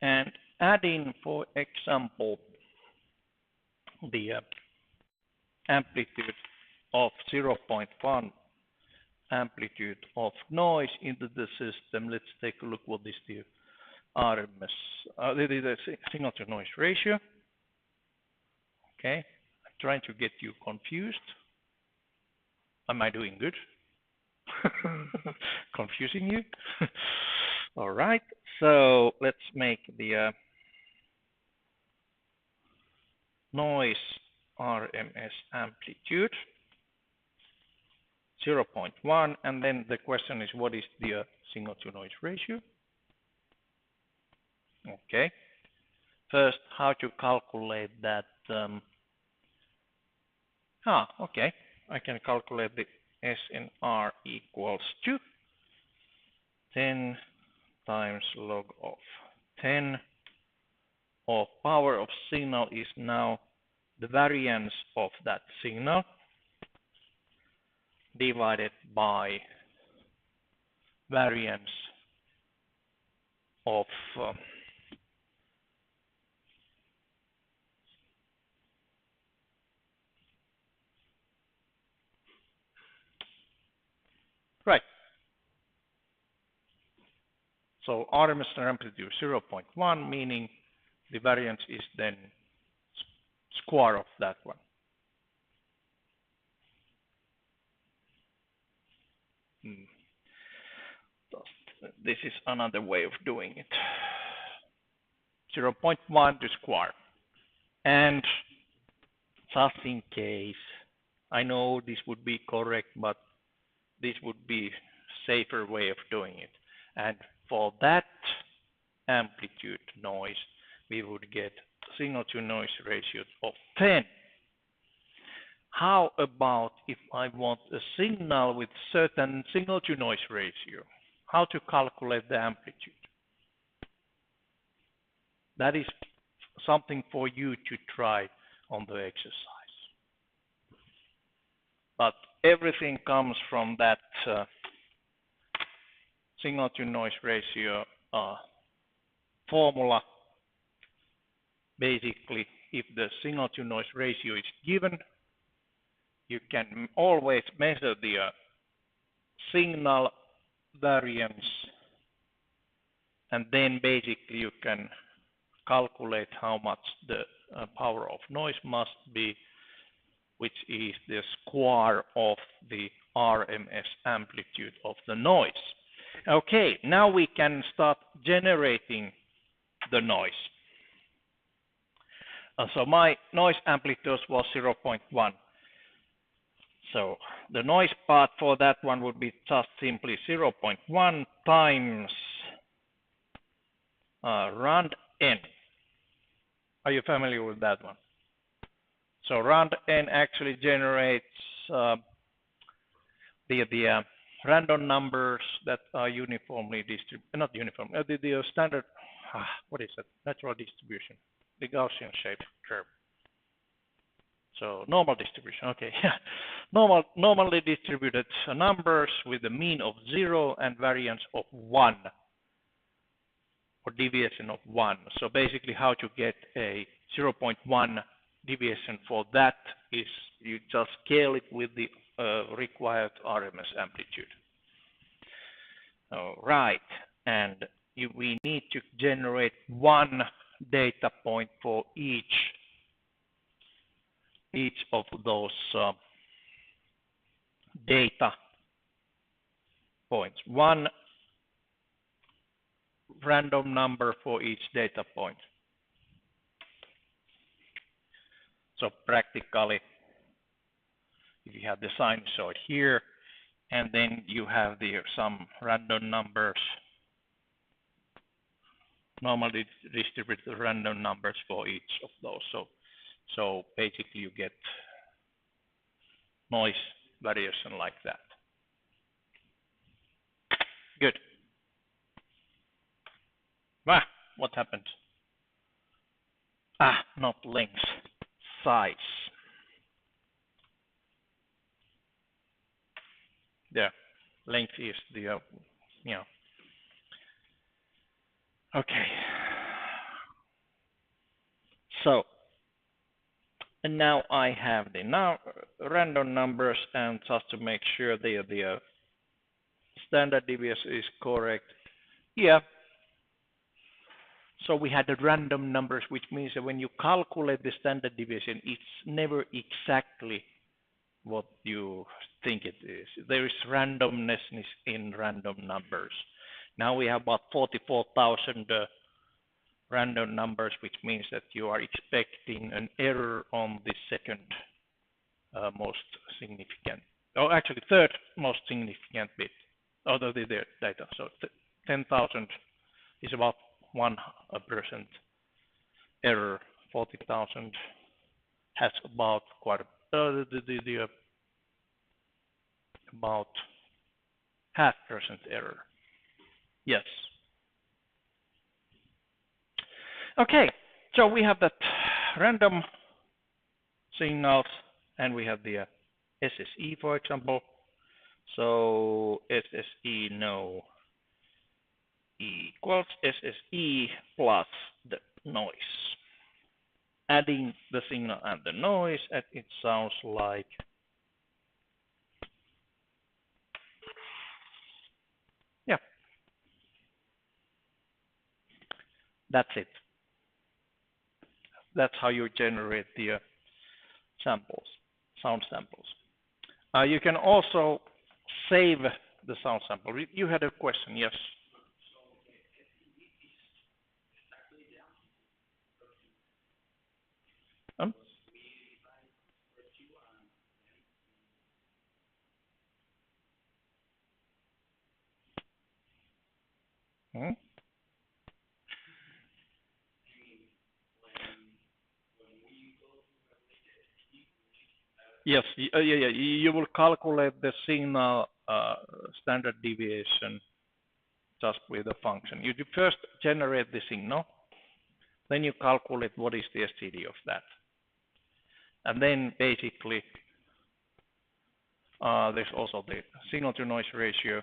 Speaker 1: And add in, for example, the amplitude of 0.1 amplitude of noise into the system. Let's take a look what is the RMS, the signal to noise ratio. Okay, I'm trying to get you confused. Am I doing good? Confusing you? All right, so let's make the noise RMS amplitude 0.1, and then the question is, what is the signal to noise ratio? Okay, first, how to calculate that? Okay, I can calculate the SNR equals to 10 times log of 10 of power of signal is now the variance of that signal divided by variance of right. So RMS amplitude 0.1, meaning the variance is then square of that one. This is another way of doing it. 0.1 to square. And just in case, I know this would be correct, but this would be safer way of doing it. And for that amplitude noise, we would get signal to noise ratio of 10. How about if I want a signal with certain signal to noise ratio? How to calculate the amplitude? That is something for you to try on the exercise. But everything comes from that signal to noise ratio formula. Basically, if the signal to noise ratio is given, you can always measure the signal variance, and then basically you can calculate how much the power of noise must be, which is the square of the RMS amplitude of the noise. Okay, now we can start generating the noise. So my noise amplitude was 0.1. So the noise part for that one would be just simply 0.1 times round n. Are you familiar with that one? So round n actually generates the random numbers that are uniformly distributed, not uniform, the standard, what is that? Natural distribution, the Gaussian shaped curve. So normal distribution, okay. Normally distributed numbers with a mean of 0 and variance of 1, or deviation of 1. So basically how to get a 0.1 deviation for that is you just scale it with the required RMS amplitude. All right, and we need to generate one data point for each of those data points. One random number for each data point. So practically, if you have the sinusoid here, and then you have some random numbers, normally distributed random numbers for each of those. So basically you get noise variation like that. Good. What happened? Not length, size. Yeah, length is the, Okay. So, and now I have the random numbers, and just to make sure the standard deviation is correct. Yeah. So we had the random numbers, which means that when you calculate the standard deviation, it's never exactly what you think it is. There is randomness in random numbers. Now we have about 44,000 random numbers, which means that you are expecting an error on the second most significant, or actually third most significant bit out of the data. So 10,000 is about 1% error. 40,000 has about quite about 0.5% error. Yes. Okay, so we have that random signals, and we have the SSE, for example. So SSE now equals SSE plus the noise. Adding the signal and the noise, and it sounds like that's it. That's how you generate the samples, sound samples. You can also save the sound sample. You had a question, yes? Hmm? Yes, you will calculate the signal standard deviation just with a function. You first generate the signal, then you calculate what is the STD of that. And then basically there's also the signal to noise ratio,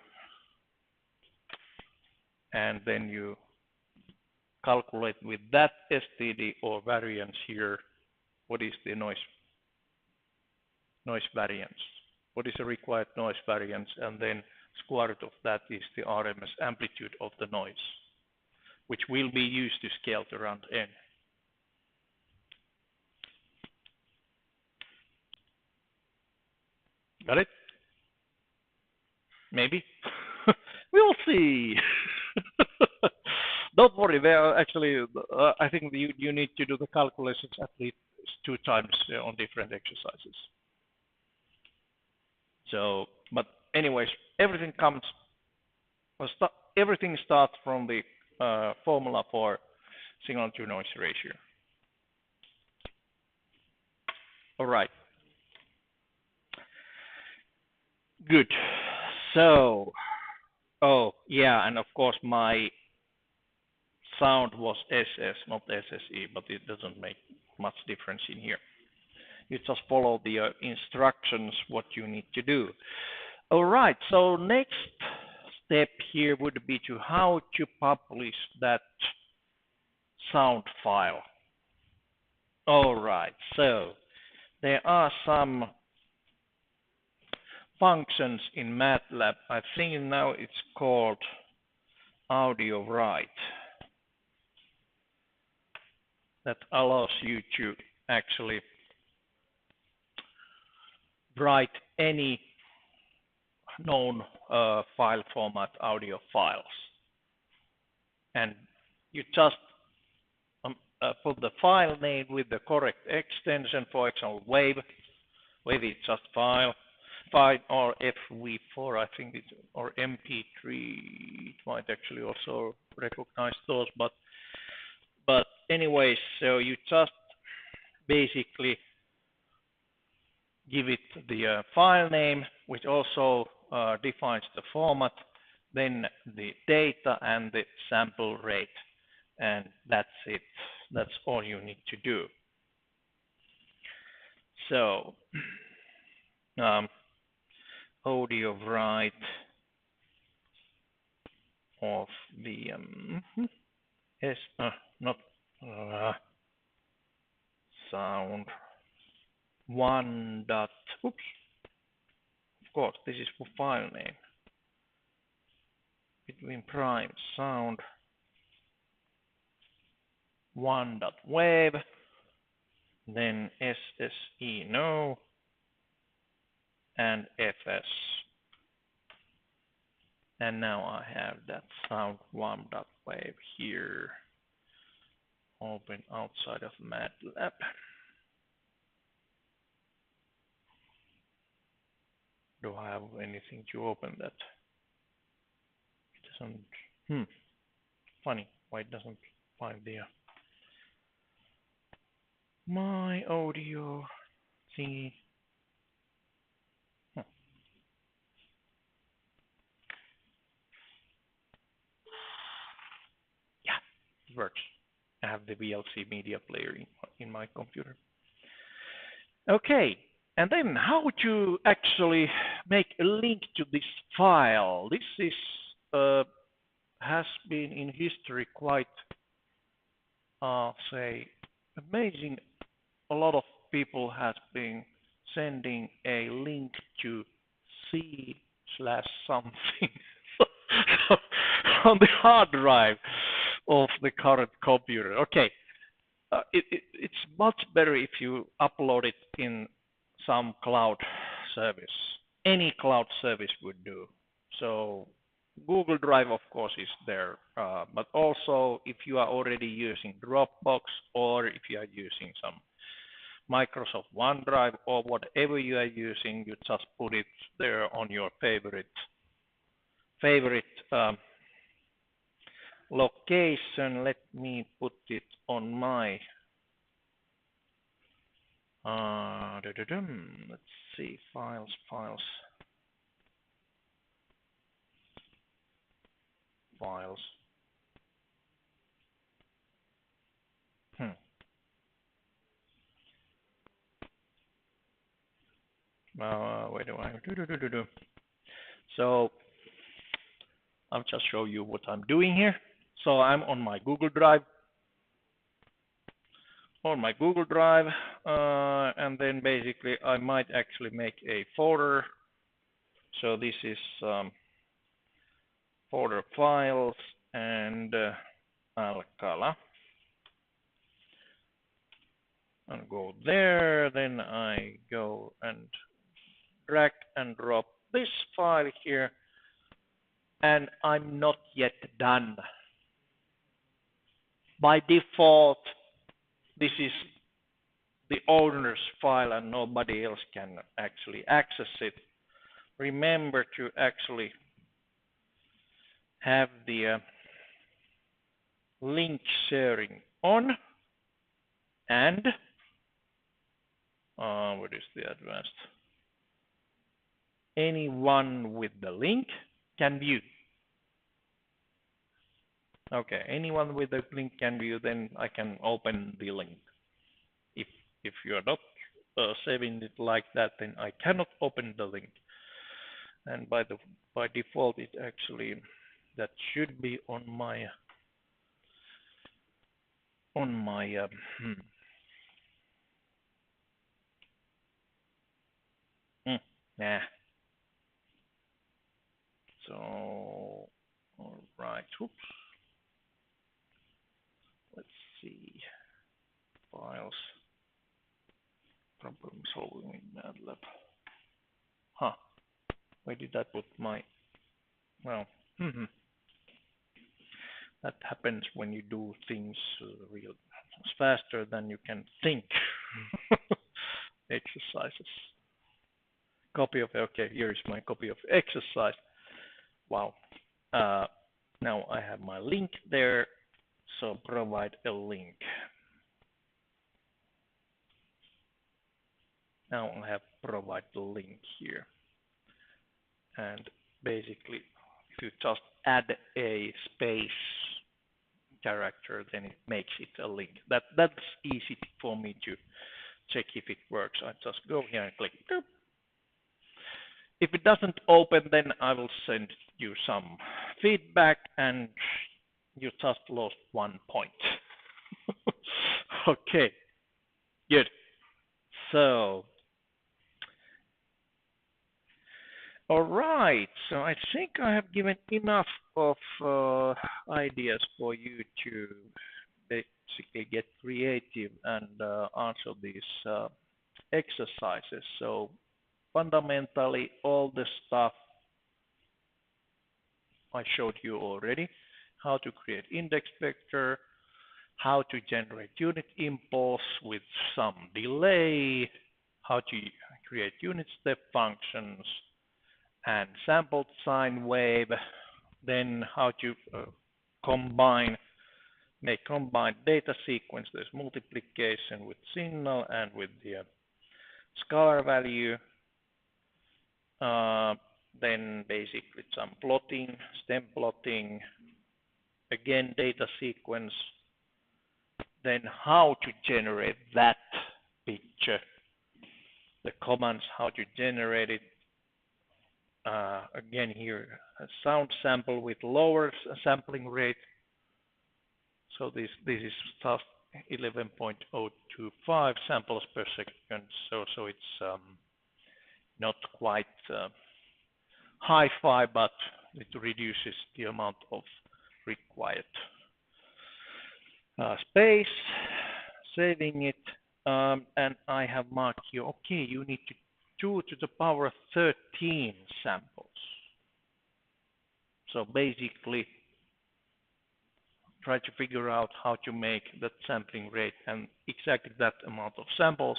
Speaker 1: and then you calculate with that STD or variance here, what is the noise variance, what is the required noise variance, and then square root of that is the RMS amplitude of the noise, which will be used to scale to round n. Got it? Maybe. We'll see. Don't worry. There are actually, I think you need to do the calculations at least 2 times on different exercises. So, but anyways, everything starts from the formula for signal to noise ratio. All right. Good. So, oh yeah, and of course my sound was SS, not SSE, but it doesn't make much difference in here. You just follow the instructions what you need to do. All right, so next step here would be to how to publish that sound file. All right, so there are some functions in MATLAB. I think now it's called audio write that allows you to actually write any known file format audio files. And you just put the file name with the correct extension, for example, WAV. WAV is just file or FV4, I think it's, or MP3. It might actually also recognize those, but anyways, so you just basically give it the file name, which also defines the format, then the data and the sample rate, and that's it. That's all you need to do. So, audio write of the not sound one dot. Oops. Of course, this is for file name. Between prime sound one dot wave, then SSE no, and FS. And now I have that sound one dot wave here open outside of MATLAB. Do I have anything to open that? It doesn't. Funny, why it doesn't find the my audio thingy. Yeah, it works. I have the VLC media player in my computer. Okay, and then how to actually make a link to this file. This is has been in history quite, say, amazing. A lot of people have been sending a link to C slash something on the hard drive of the current computer. Okay, it's much better if you upload it in some cloud service. Any cloud service would do. So Google Drive, of course, is there, but also if you are already using Dropbox or if you are using some Microsoft OneDrive or whatever you are using, you just put it there on your favorite location. Let me put it on my let's see, files. Where do I do? So I'll just show you what I'm doing here. So I'm on my Google Drive. And then basically I might actually make a folder. So this is folder files and Alcala. And go there. Then I go and drag and drop this file here. And I'm not yet done. By default, this is the owner's file and nobody else can actually access it. Remember to actually have the link sharing on, and what is the advanced? anyone with the link can view. Okay, anyone with the link can view, then I can open the link. If you're not saving it like that, then I cannot open the link. And by default, it actually, that should be on my nah. So, all right, oops. Let's see, files, problem solving in MATLAB. Huh, where did I put my, well, that happens when you do things real faster than you can think. Exercises. Copy of, okay, here is my copy of exercise. Wow. Now I have my link there, so provide a link. Now I have provide the link here. And basically, if you just add a space character, then it makes it a link. That's easy for me to check if it works. I just go here and click. If it doesn't open, then I will send you some feedback, and you just lost 1 point. Okay, good. So, all right. So I think I have given enough of ideas for you to basically get creative and answer these exercises. So fundamentally, all the stuff I showed you already: how to create index vector, how to generate unit impulse with some delay, how to create unit step functions and sampled sine wave, then how to make combined data sequence. There's multiplication with signal and with the scalar value. Then basically some plotting, stem plotting, again data sequence, then how to generate that picture, the commands, how to generate it. Again here, a sound sample with lower sampling rate. So this is just 11.025 samples per second. So it's not quite hi-fi, but it reduces the amount of required space. Saving it, and I have marked here. Okay, you need to 2 to the power 13 samples. So basically, try to figure out how to make that sampling rate and exactly that amount of samples.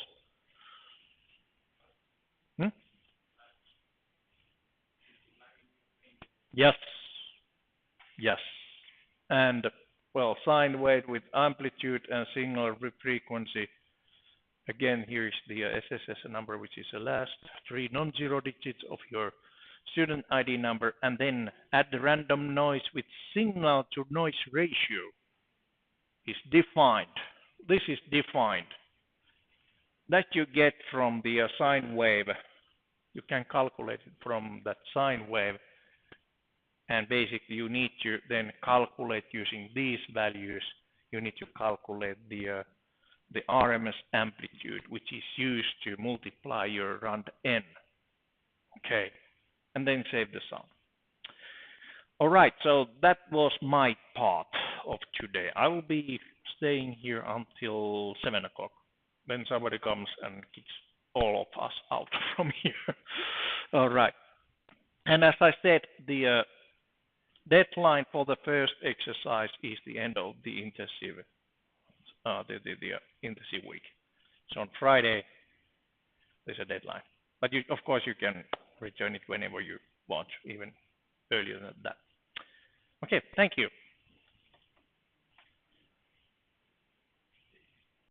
Speaker 1: Yes. Yes. And well, sine wave with amplitude and signal frequency. Again, here is the SSS number, which is the last 3 non-zero digits of your student ID number, and then add the random noise with signal to noise ratio is defined. This is defined. That you get from the sine wave. You can calculate it from that sine wave, and basically you need to then calculate using these values. You need to calculate the RMS amplitude, which is used to multiply your round n. Okay, and then save the sum. All right, so that was my part of today. I will be staying here until 7 o'clock. Then somebody comes and kicks all of us out from here. All right. And as I said, the deadline for the first exercise is the end of the intensive intensive week. So on Friday, there's a deadline. But you, of course, you can return it whenever you want, even earlier than that. Okay, thank you.